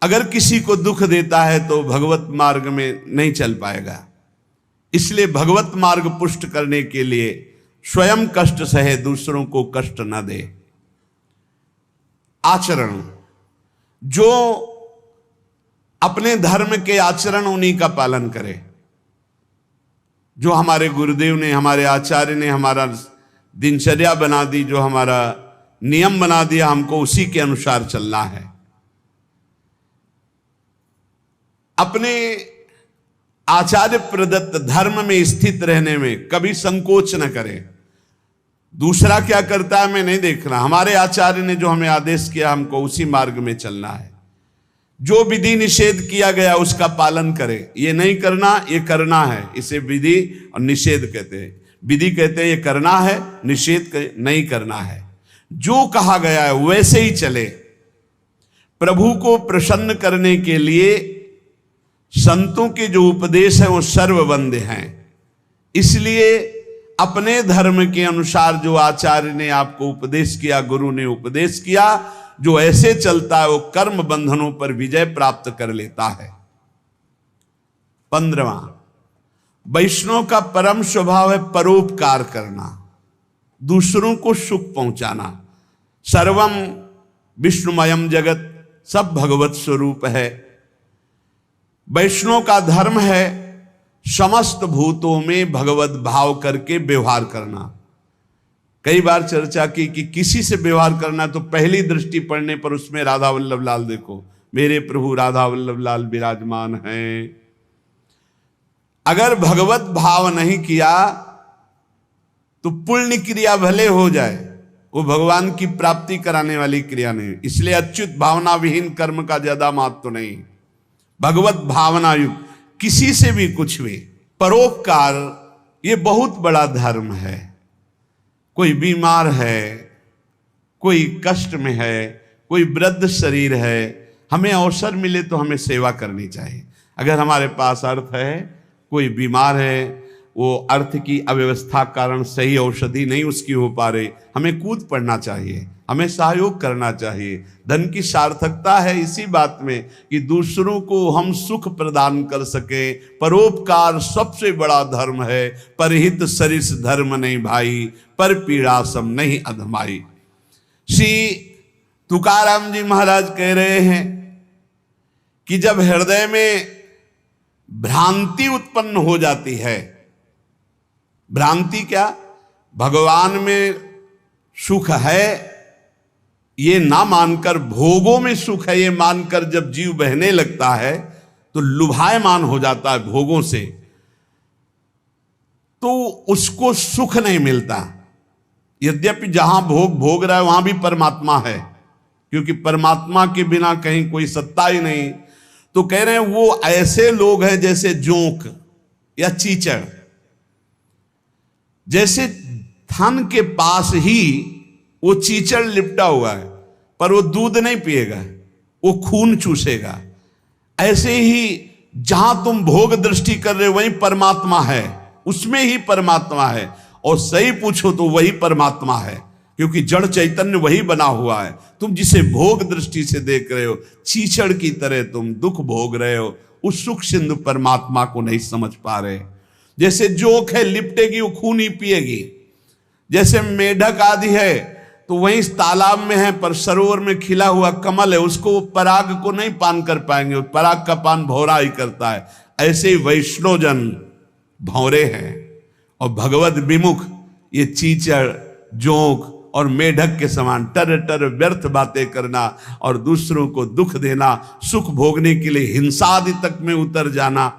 अगर किसी को दुख देता है तो भगवत मार्ग में नहीं चल पाएगा। इसलिए भगवत मार्ग पुष्ट करने के लिए स्वयं कष्ट सहे, दूसरों को कष्ट न दे। आचरण, जो अपने धर्म के आचरण उन्हीं का पालन करे। जो हमारे गुरुदेव ने, हमारे आचार्य ने हमारा दिनचर्या बना दी, जो हमारा नियम बना दिया, हमको उसी के अनुसार चलना है। अपने आचार्य प्रदत्त धर्म में स्थित रहने में कभी संकोच न करें। दूसरा क्या करता है मैं नहीं देखना, हमारे आचार्य ने जो हमें आदेश किया हमको उसी मार्ग में चलना है। जो विधि निषेध किया गया उसका पालन करे। ये नहीं करना, ये करना है, इसे विधि और निषेध कहते हैं। विधि कहते हैं ये करना है, निषेध नहीं करना है। जो कहा गया है वैसे ही चले। प्रभु को प्रसन्न करने के लिए संतों के जो उपदेश है वो सर्ववंद्य हैं। इसलिए अपने धर्म के अनुसार जो आचार्य ने आपको उपदेश किया, गुरु ने उपदेश किया, जो ऐसे चलता है वो कर्म बंधनों पर विजय प्राप्त कर लेता है। 15वां, वैष्णव का परम स्वभाव है परोपकार करना, दूसरों को सुख पहुंचाना। सर्वम विष्णुमयम जगत, सब भगवत स्वरूप है। वैष्णव का धर्म है समस्त भूतों में भगवत भाव करके व्यवहार करना। कई बार चर्चा की कि किसी से व्यवहार करना तो पहली दृष्टि पड़ने पर उसमें राधा वल्लभ लाल देखो, मेरे प्रभु राधा वल्लभ लाल विराजमान हैं। अगर भगवत भाव नहीं किया तो पुण्य क्रिया भले हो जाए, वो भगवान की प्राप्ति कराने वाली क्रिया नहीं। इसलिए अच्युत भावना विहीन कर्म का ज्यादा महत्व नहीं। भगवत भावना युक्त किसी से भी कुछ भी परोपकार, ये बहुत बड़ा धर्म है। कोई बीमार है, कोई कष्ट में है, कोई वृद्ध शरीर है, हमें अवसर मिले तो हमें सेवा करनी चाहिए। अगर हमारे पास अर्थ है, कोई बीमार है, वो अर्थ की अव्यवस्था कारण सही औषधि नहीं उसकी हो पा रही, हमें कूद पड़ना चाहिए, हमें सहयोग करना चाहिए। धन की सार्थकता है इसी बात में कि दूसरों को हम सुख प्रदान कर सके। परोपकार सबसे बड़ा धर्म है। परहित सरिस धर्म नहीं भाई, पर पीड़ा सम नहीं अधमाई। श्री तुकाराम जी महाराज कह रहे हैं कि जब हृदय में भ्रांति उत्पन्न हो जाती है, भ्रांति क्या, भगवान में सुख है ये ना मानकर, भोगों में सुख है ये मानकर जब जीव बहने लगता है तो लुभायमान हो जाता है भोगों से, तो उसको सुख नहीं मिलता। यद्यपि जहां भोग भोग रहा है वहां भी परमात्मा है, क्योंकि परमात्मा के बिना कहीं कोई सत्ता ही नहीं। तो कह रहे हैं वो ऐसे लोग हैं जैसे जोंक या चीचड़, जैसे थन के पास ही वो चीचड़ लिपटा हुआ है, पर वो दूध नहीं पिएगा, वो खून चूसेगा। ऐसे ही जहां तुम भोग दृष्टि कर रहे हो वही परमात्मा है, उसमें ही परमात्मा है। और सही पूछो तो वही परमात्मा है, क्योंकि जड़ चैतन्य वही बना हुआ है। तुम जिसे भोग दृष्टि से देख रहे हो, चीचड़ की तरह तुम दुख भोग रहे हो, उस सुख सिंधु परमात्मा को नहीं समझ पा रहे। जैसे जोक है, लिपटेगी वो खून ही पिएगी। जैसे मेढक आदि है तो वहीं तालाब में है, पर सरोवर में खिला हुआ कमल है, उसको वो पराग को नहीं पान कर पाएंगे, पराग का पान भौरा ही करता है। ऐसे ही वैष्णव जन भौरे हैं और भगवत विमुख ये चीचड़, जोंक और मेढक के समान टर टर व्यर्थ बातें करना और दूसरों को दुख देना, सुख भोगने के लिए हिंसा आदि तक में उतर जाना।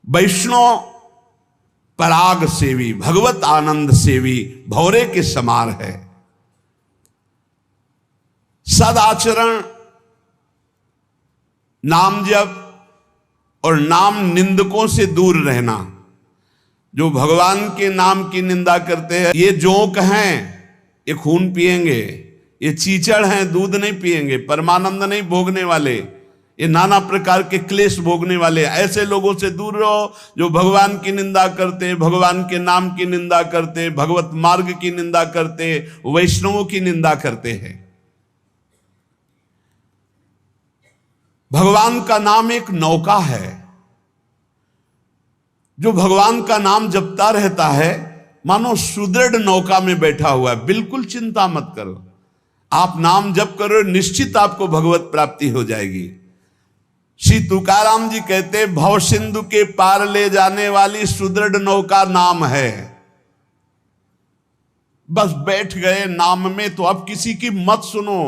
वैष्णव पराग सेवी, भगवत आनंद सेवी भौरे के समान है। सदाचरण, नाम जप और नाम निंदकों से दूर रहना। जो भगवान के नाम की निंदा करते हैं, ये जोंक हैं, ये खून पिएंगे, ये चीचड़ हैं, दूध नहीं पिएंगे, परमानंद नहीं भोगने वाले, ये नाना प्रकार के क्लेश भोगने वाले। ऐसे लोगों से दूर रहो जो भगवान की निंदा करते, भगवान के नाम की निंदा करते, भगवत मार्ग की निंदा करते, वैष्णवों की निंदा करते हैं। भगवान का नाम एक नौका है। जो भगवान का नाम जपता रहता है मानो सुदृढ़ नौका में बैठा हुआ है। बिल्कुल चिंता मत करो, आप नाम जप करो, निश्चित आपको भगवत प्राप्ति हो जाएगी। श्री तुकाराम जी कहते, भव सिंधु के पार ले जाने वाली सुदृढ़ नौका नाम है। बस बैठ गए नाम में तो अब किसी की मत सुनो,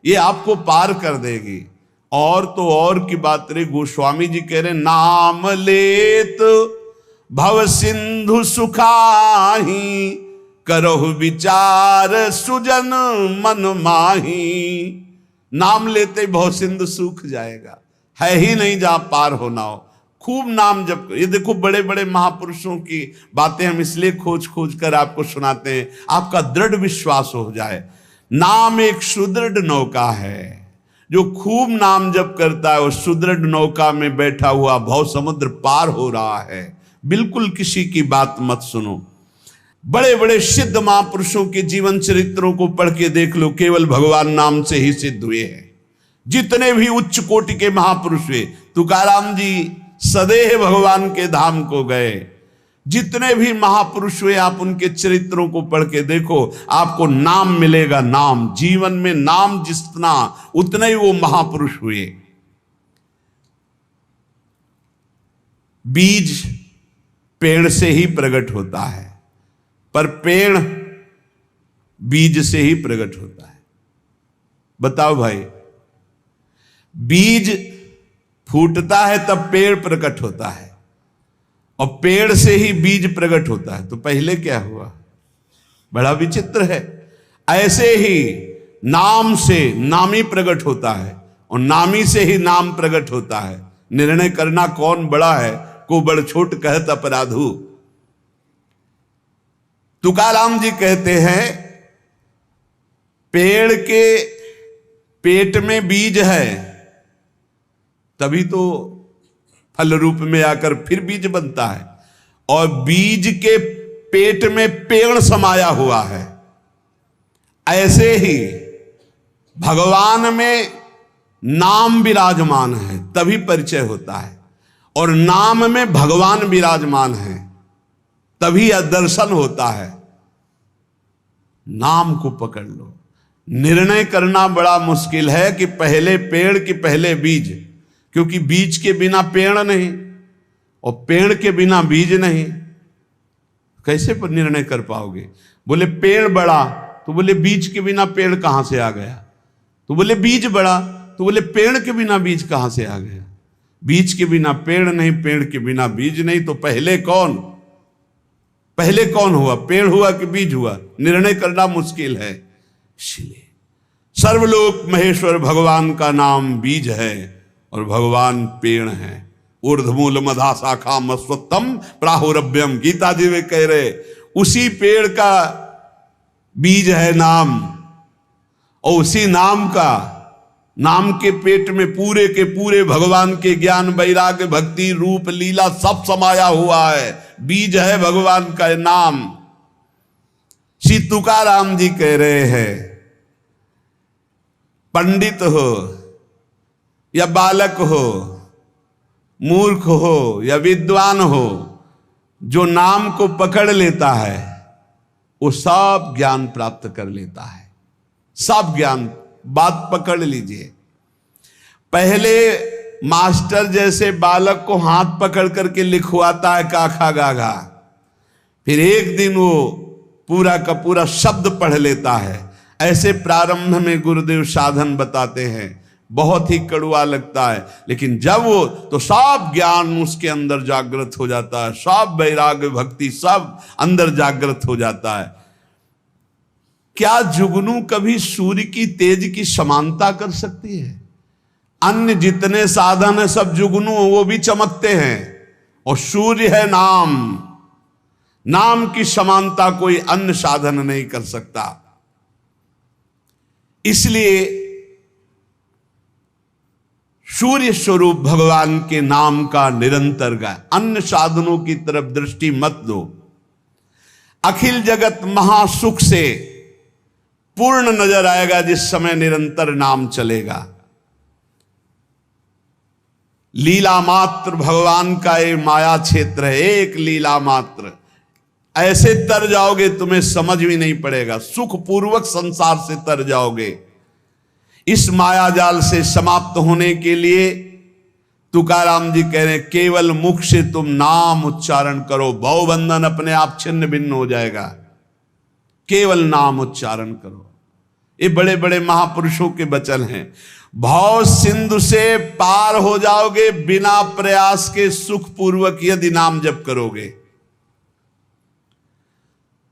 ये आपको पार कर देगी। और तो और की बात रे, गोस्वामी जी कह रहे, नाम लेत भव सिंधु सुखाही, करहु विचार सुजन मन माही। नाम लेते ही भव सिंधु सूख जाएगा, है ही नहीं जहां पार होना हो। खूब नाम जप। ये देखो बड़े बड़े महापुरुषों की बातें हम इसलिए खोज खोज कर आपको सुनाते हैं, आपका दृढ़ विश्वास हो जाए। नाम एक सुदृढ़ नौका है, जो खूब नाम जप करता है वो सुदृढ़ नौका में बैठा हुआ भव समुद्र पार हो रहा है। बिल्कुल किसी की बात मत सुनो। बड़े बड़े सिद्ध महापुरुषों के जीवन चरित्रों को पढ़ के देख लो, केवल भगवान नाम से ही सिद्ध हुए हैं। जितने भी उच्च कोटि के महापुरुष हुए, तुकाराम जी सदैव भगवान के धाम को गए। जितने भी महापुरुष हुए आप उनके चरित्रों को पढ़ के देखो, आपको नाम मिलेगा। नाम जीवन में नाम जितना उतने ही वो महापुरुष हुए। बीज पेड़ से ही प्रकट होता है, पर पेड़ बीज से ही प्रकट होता है। बताओ भाई, बीज फूटता है तब पेड़ प्रकट होता है, और पेड़ से ही बीज प्रकट होता है। तो पहले क्या हुआ? बड़ा विचित्र है। ऐसे ही नाम से नामी प्रकट होता है, और नामी से ही नाम प्रकट होता है। निर्णय करना कौन बड़ा है, को बड़ छोट कहत अपराधु। तुकाराम जी कहते हैं, पेड़ के पेट में बीज है तभी तो फल रूप में आकर फिर बीज बनता है, और बीज के पेट में पेड़ समाया हुआ है। ऐसे ही भगवान में नाम विराजमान है तभी परिचय होता है, और नाम में भगवान विराजमान है तभी दर्शन होता है। नाम को पकड़ लो। निर्णय करना बड़ा मुश्किल है कि पहले पेड़ कि पहले बीज, क्योंकि बीज के बिना पेड़ नहीं और पेड़ के बिना बीज नहीं। कैसे पर निर्णय कर पाओगे? बोले पेड़ बड़ा, तो बोले बीज के बिना पेड़ कहां से आ गया? तो बोले बीज बड़ा, तो बोले पेड़ के बिना बीज कहां से आ गया? बीज के बिना पेड़ नहीं, पेड़ के बिना बीज नहीं। तो पहले कौन हुआ? पेड़ हुआ कि बीज हुआ? निर्णय करना मुश्किल है। इसलिए सर्वलोक महेश्वर भगवान का नाम बीज है और भगवान पेड़ है। ऊर्ध्वमूल मधा शाखा मस्वत्तम प्राहुरभ्यम, गीता जी में कह रहे, उसी पेड़ का बीज है नाम, और उसी नाम के पेट में पूरे के पूरे भगवान के ज्ञान वैराग्य भक्ति रूप लीला सब समाया हुआ है। बीज है भगवान का नाम। श्री तुकाराम जी कह रहे हैं, पंडित हो या बालक हो, मूर्ख हो या विद्वान हो, जो नाम को पकड़ लेता है वो सब ज्ञान प्राप्त कर लेता है। सब ज्ञान, बात पकड़ लीजिए। पहले मास्टर जैसे बालक को हाथ पकड़ करके लिखवाता है काखा गाघा, फिर एक दिन वो पूरा का पूरा शब्द पढ़ लेता है। ऐसे प्रारंभ में गुरुदेव साधन बताते हैं, बहुत ही कड़वा लगता है, लेकिन जब वो तो सब ज्ञान उसके अंदर जागृत हो जाता है, सब वैराग्य भक्ति सब अंदर जागृत हो जाता है। क्या जुगनू कभी सूर्य की तेज की समानता कर सकती है? अन्य जितने साधन है सब जुगनू वो भी चमकते हैं, और सूर्य है नाम की समानता कोई अन्य साधन नहीं कर सकता। इसलिए सूर्य स्वरूप भगवान के नाम का निरंतर गाय, अन्य साधनों की तरफ दृष्टि मत दो। अखिल जगत महासुख से पूर्ण नजर आएगा जिस समय निरंतर नाम चलेगा। लीला मात्र भगवान का ये माया क्षेत्र है, एक लीला मात्र। ऐसे तर जाओगे तुम्हें समझ भी नहीं पड़ेगा, सुख पूर्वक संसार से तर जाओगे। इस माया जाल से समाप्त होने के लिए तुकाराम जी कह रहे हैं, केवल मुख से तुम नाम उच्चारण करो, भवबंधन अपने आप छिन्न भिन्न हो जाएगा। केवल नाम उच्चारण करो। ये बड़े बड़े महापुरुषों के वचन हैं। भव सिंधु से पार हो जाओगे बिना प्रयास के, सुख पूर्वक यदि नाम जप करोगे।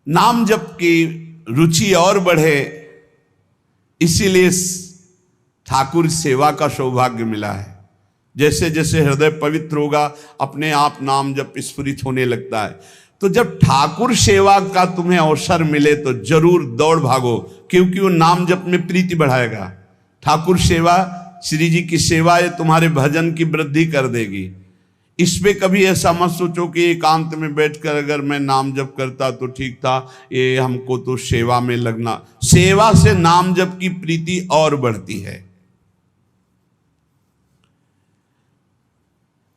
नाम जप की रुचि और बढ़े, इसीलिए ठाकुर सेवा का सौभाग्य मिला है। जैसे जैसे हृदय पवित्र होगा अपने आप नाम जब स्फुरित होने लगता है। तो जब ठाकुर सेवा का तुम्हें अवसर मिले तो जरूर दौड़ भागो, क्योंकि वो नाम जप में प्रीति बढ़ाएगा। ठाकुर सेवा, श्री जी की सेवा, ये तुम्हारे भजन की वृद्धि कर देगी। इसमें कभी ऐसा मत सोचो कि एकांत में बैठकर अगर मैं नाम जप करता तो ठीक था, ये हमको तो सेवा में लगना। सेवा से नाम जप की प्रीति और बढ़ती है।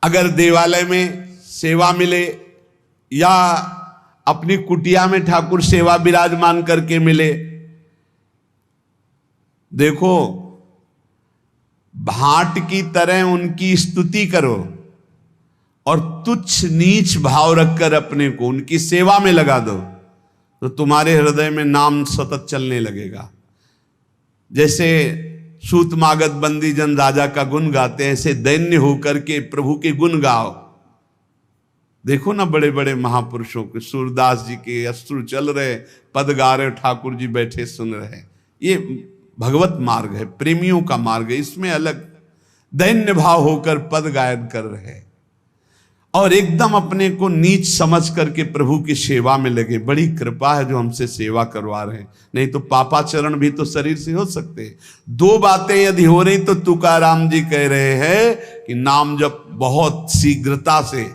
अगर देवालय में सेवा मिले या अपनी कुटिया में ठाकुर सेवा विराजमान करके मिले, देखो भाट की तरह उनकी स्तुति करो और तुच्छ नीच भाव रखकर अपने को उनकी सेवा में लगा दो, तो तुम्हारे हृदय में नाम सतत चलने लगेगा। जैसे सूतमागध बंदी जन राजा का गुण गाते हैं, ऐसे दैन्य होकर के प्रभु के गुण गाओ। देखो ना बड़े बड़े महापुरुषों के, सूरदास जी के अश्रु चल रहे, पद गा रहे, ठाकुर जी बैठे सुन रहे। ये भगवत मार्ग है, प्रेमियों का मार्ग है। इसमें अलग दैन्य भाव होकर पद गायन कर रहे और एकदम अपने को नीच समझ करके प्रभु की सेवा में लगे। बड़ी कृपा है जो हमसे सेवा करवा रहे हैं, नहीं तो पापाचरण भी तो शरीर से हो सकते। दो बातें यदि हो रही तो तुकाराम जी कह रहे हैं कि नाम जब बहुत शीघ्रता से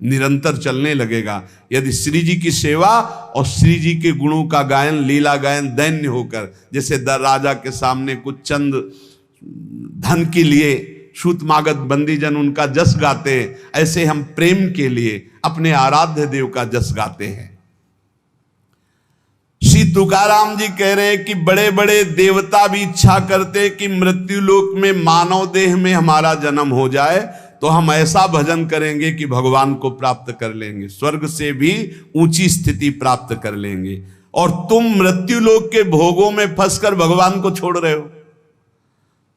निरंतर चलने लगेगा। यदि श्री जी की सेवा और श्री जी के गुणों का गायन, लीला गायन दैन्य होकर, जैसे राजा के सामने कुछ चंद धन के लिए सूतमागध बंदीजन उनका जस गाते, ऐसे हम प्रेम के लिए अपने आराध्य देव का जस गाते हैं। श्री तुकाराम जी कह रहे हैं कि बड़े बड़े देवता भी इच्छा करते कि मृत्यु लोक में मानव देह में हमारा जन्म हो जाए, तो हम ऐसा भजन करेंगे कि भगवान को प्राप्त कर लेंगे, स्वर्ग से भी ऊंची स्थिति प्राप्त कर लेंगे। और तुम मृत्यु लोक के भोगों में फंसकर भगवान को छोड़ रहे हो।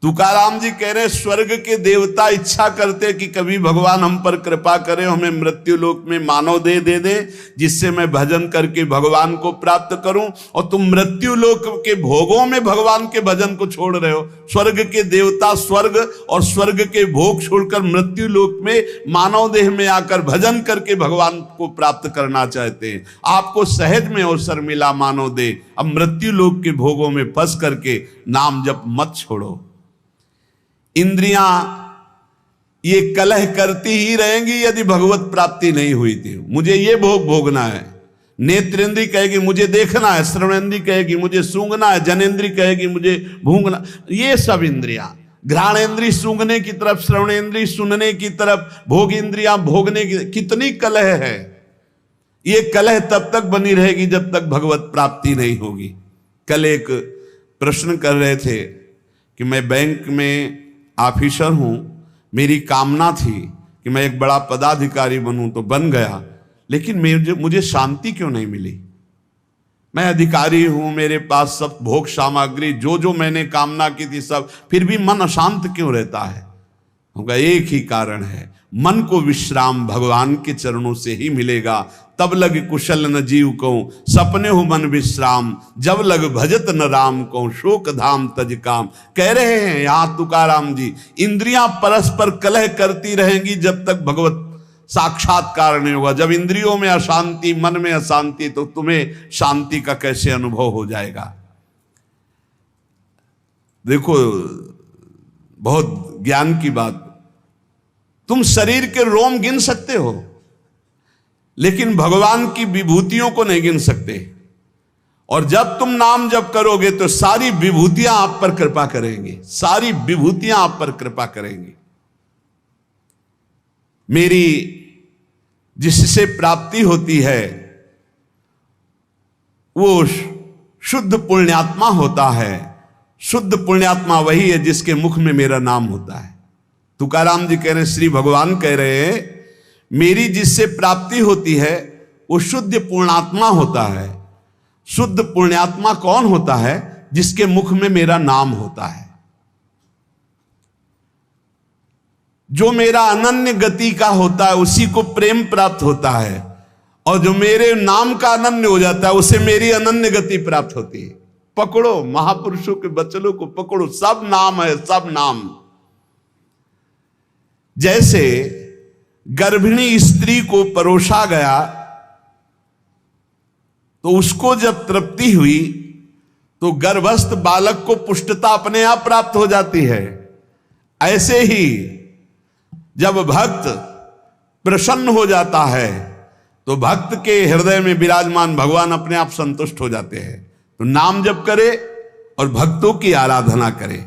तुकाराम जी कह रहे स्वर्ग के देवता इच्छा करते कि कभी भगवान हम पर कृपा करे, हमें मृत्यु लोक में मानव देह दे दे जिससे मैं भजन करके भगवान को प्राप्त करूं, और तुम मृत्यु लोक के भोगों में भगवान के भजन को छोड़ रहे हो। स्वर्ग के देवता स्वर्ग और स्वर्ग के भोग छोड़कर मृत्यु लोक में मानव देह में आकर भजन करके भगवान को प्राप्त करना चाहते हैं। आपको सहज में अवसर मिला मानव देह, अब मृत्यु लोक के भोगों में फंस करके नाम जप मत छोड़ो। इंद्रियां ये कलह करती ही रहेंगी यदि भगवत प्राप्ति नहीं हुई थी। मुझे ये भोग भोगना है, नेत्रेंद्री कहेगी मुझे देखना है, श्रवणेंद्री कहेगी मुझे सूंघना है, जनेंद्री कहेगी मुझे भूंगना। ये सब इंद्रियां, घ्राणेंद्री सूंघने की तरफ, श्रवणेंद्री सुनने की तरफ, भोग इंद्रियां भोगने की, कितनी कलह है। ये कलह तब तक बनी रहेगी जब तक भगवत प्राप्ति नहीं होगी। कल एक प्रश्न कर रहे थे कि मैं बैंक में ऑफिसर हूं, मेरी कामना थी कि मैं एक बड़ा पदाधिकारी बनूं, तो बन गया, लेकिन मुझे शांति क्यों नहीं मिली। मैं अधिकारी हूं, मेरे पास सब भोग सामग्री जो मैंने कामना की थी सब, फिर भी मन अशांत क्यों रहता है। होगा एक ही कारण है, मन को विश्राम भगवान के चरणों से ही मिलेगा। तब लग कुशल न जीव को सपने हो मन विश्राम, जब लग भजत न राम को शोक धाम तज काम। कह रहे हैं यहां तुकाराम जी, इंद्रियां परस्पर कलह करती रहेंगी जब तक भगवत साक्षात्कार नहीं होगा। जब इंद्रियों में अशांति, मन में अशांति, तो तुम्हें शांति का कैसे अनुभव हो जाएगा। देखो बहुत ज्ञान की बात, तुम शरीर के रोम गिन सकते हो लेकिन भगवान की विभूतियों को नहीं गिन सकते। और जब तुम नाम जप करोगे तो सारी विभूतियां आप पर कृपा करेंगी, सारी विभूतियां आप पर कृपा करेंगी। मेरी जिससे प्राप्ति होती है वो शुद्ध पुण्यात्मा होता है। शुद्ध पुण्यात्मा वही है जिसके मुख में मेरा नाम होता है। तुकाराम जी कह रहे, श्री भगवान कह रहे हैं मेरी जिससे प्राप्ति होती है वो शुद्ध पुण्यात्मा होता है। शुद्ध पुण्यात्मा कौन होता है? जिसके मुख में मेरा नाम होता है, जो मेरा अनन्य गति का होता है, उसी को प्रेम प्राप्त होता है। और जो मेरे नाम का अनन्य हो जाता है उसे मेरी अनन्य गति प्राप्त होती है। पकड़ो, महापुरुषों के वचनों को पकड़ो, सब नाम है, सब नाम। जैसे गर्भिणी स्त्री को परोसा गया तो उसको जब तृप्ति हुई तो गर्भस्थ बालक को पुष्टता अपने आप प्राप्त हो जाती है। ऐसे ही जब भक्त प्रसन्न हो जाता है तो भक्त के हृदय में विराजमान भगवान अपने आप संतुष्ट हो जाते हैं। तो नाम जप करे और भक्तों की आराधना करे,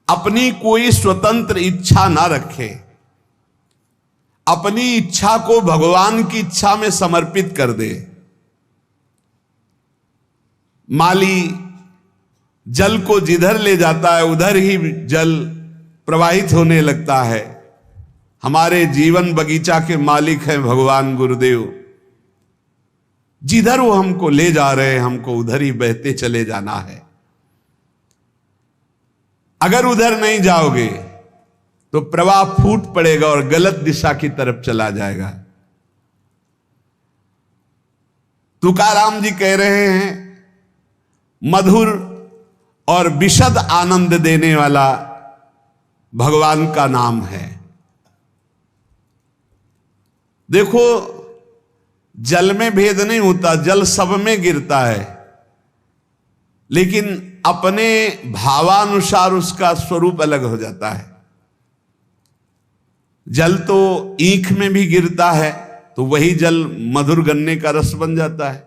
अपनी कोई स्वतंत्र इच्छा ना रखे, अपनी इच्छा को भगवान की इच्छा में समर्पित कर दे। माली जल को जिधर ले जाता है उधर ही जल प्रवाहित होने लगता है। हमारे जीवन बगीचा के मालिक हैं भगवान गुरुदेव, जिधर वो हमको ले जा रहे हैं हमको उधर ही बहते चले जाना है। अगर उधर नहीं जाओगे तो प्रवाह फूट पड़ेगा और गलत दिशा की तरफ चला जाएगा। तुकाराम जी कह रहे हैं मधुर और विशद आनंद देने वाला भगवान का नाम है। देखो, जल में भेद नहीं होता, जल सब में गिरता है, लेकिन अपने भावानुसार उसका स्वरूप अलग हो जाता है। जल तो ईख में भी गिरता है तो वही जल मधुर गन्ने का रस बन जाता है,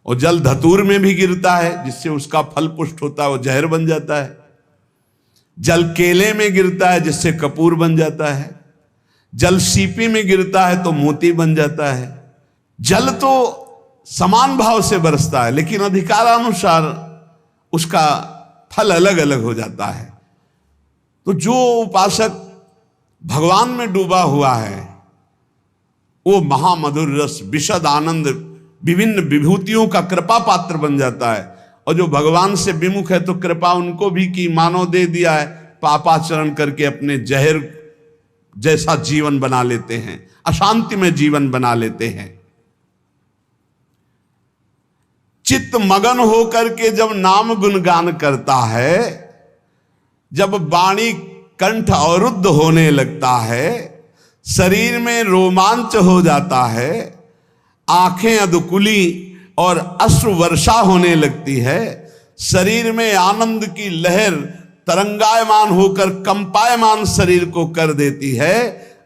और जल धतूर में भी गिरता है जिससे उसका फल पुष्ट होता है, वो जहर बन जाता है। जल केले में गिरता है जिससे कपूर बन जाता है। जल सीपी में गिरता है तो मोती बन जाता है। जल तो समान भाव से बरसता है, लेकिन अधिकारानुसार उसका फल अलग अलग हो जाता है। तो जो उपासक भगवान में डूबा हुआ है वो महामधुर रस, विशद आनंद, विभिन्न विभूतियों का कृपा पात्र बन जाता है। और जो भगवान से विमुख है तो कृपा उनको भी की, मानो दे दिया है, पापाचरण करके अपने जहर जैसा जीवन बना लेते हैं, अशांति में जीवन बना लेते हैं। चित्त मगन होकर के जब नाम गुणगान करता है, जब वाणी कंठ अवरुद्ध होने लगता है, शरीर में रोमांच हो जाता है, आंखें अधकुली और अश्रु वर्षा होने लगती है, शरीर में आनंद की लहर तरंगायमान होकर कंपायमान शरीर को कर देती है,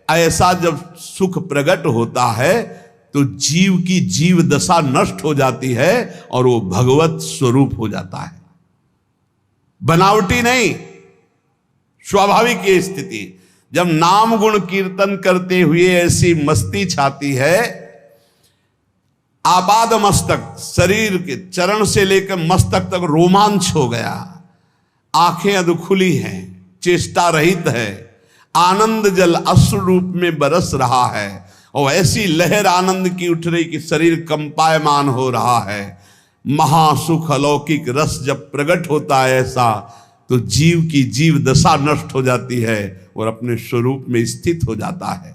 ऐसा जब सुख प्रकट होता है तो जीव की जीव दशा नष्ट हो जाती है और वो भगवत स्वरूप हो जाता है। बनावटी नहीं, स्वाभाविक ये स्थिति। जब नाम गुण कीर्तन करते हुए ऐसी मस्ती छाती है, आपाद मस्तक, शरीर के चरण से लेकर मस्तक तक रोमांच हो गया, आंखें अधखुली हैं, चेष्टा रहित है, आनंद जल अश्रु रूप में बरस रहा है, और ऐसी लहर आनंद की उठ रही कि शरीर कंपायमान हो रहा है। महासुख अलौकिक रस जब प्रकट होता है ऐसा, तो जीव की जीव दशा नष्ट हो जाती है और अपने स्वरूप में स्थित हो जाता है।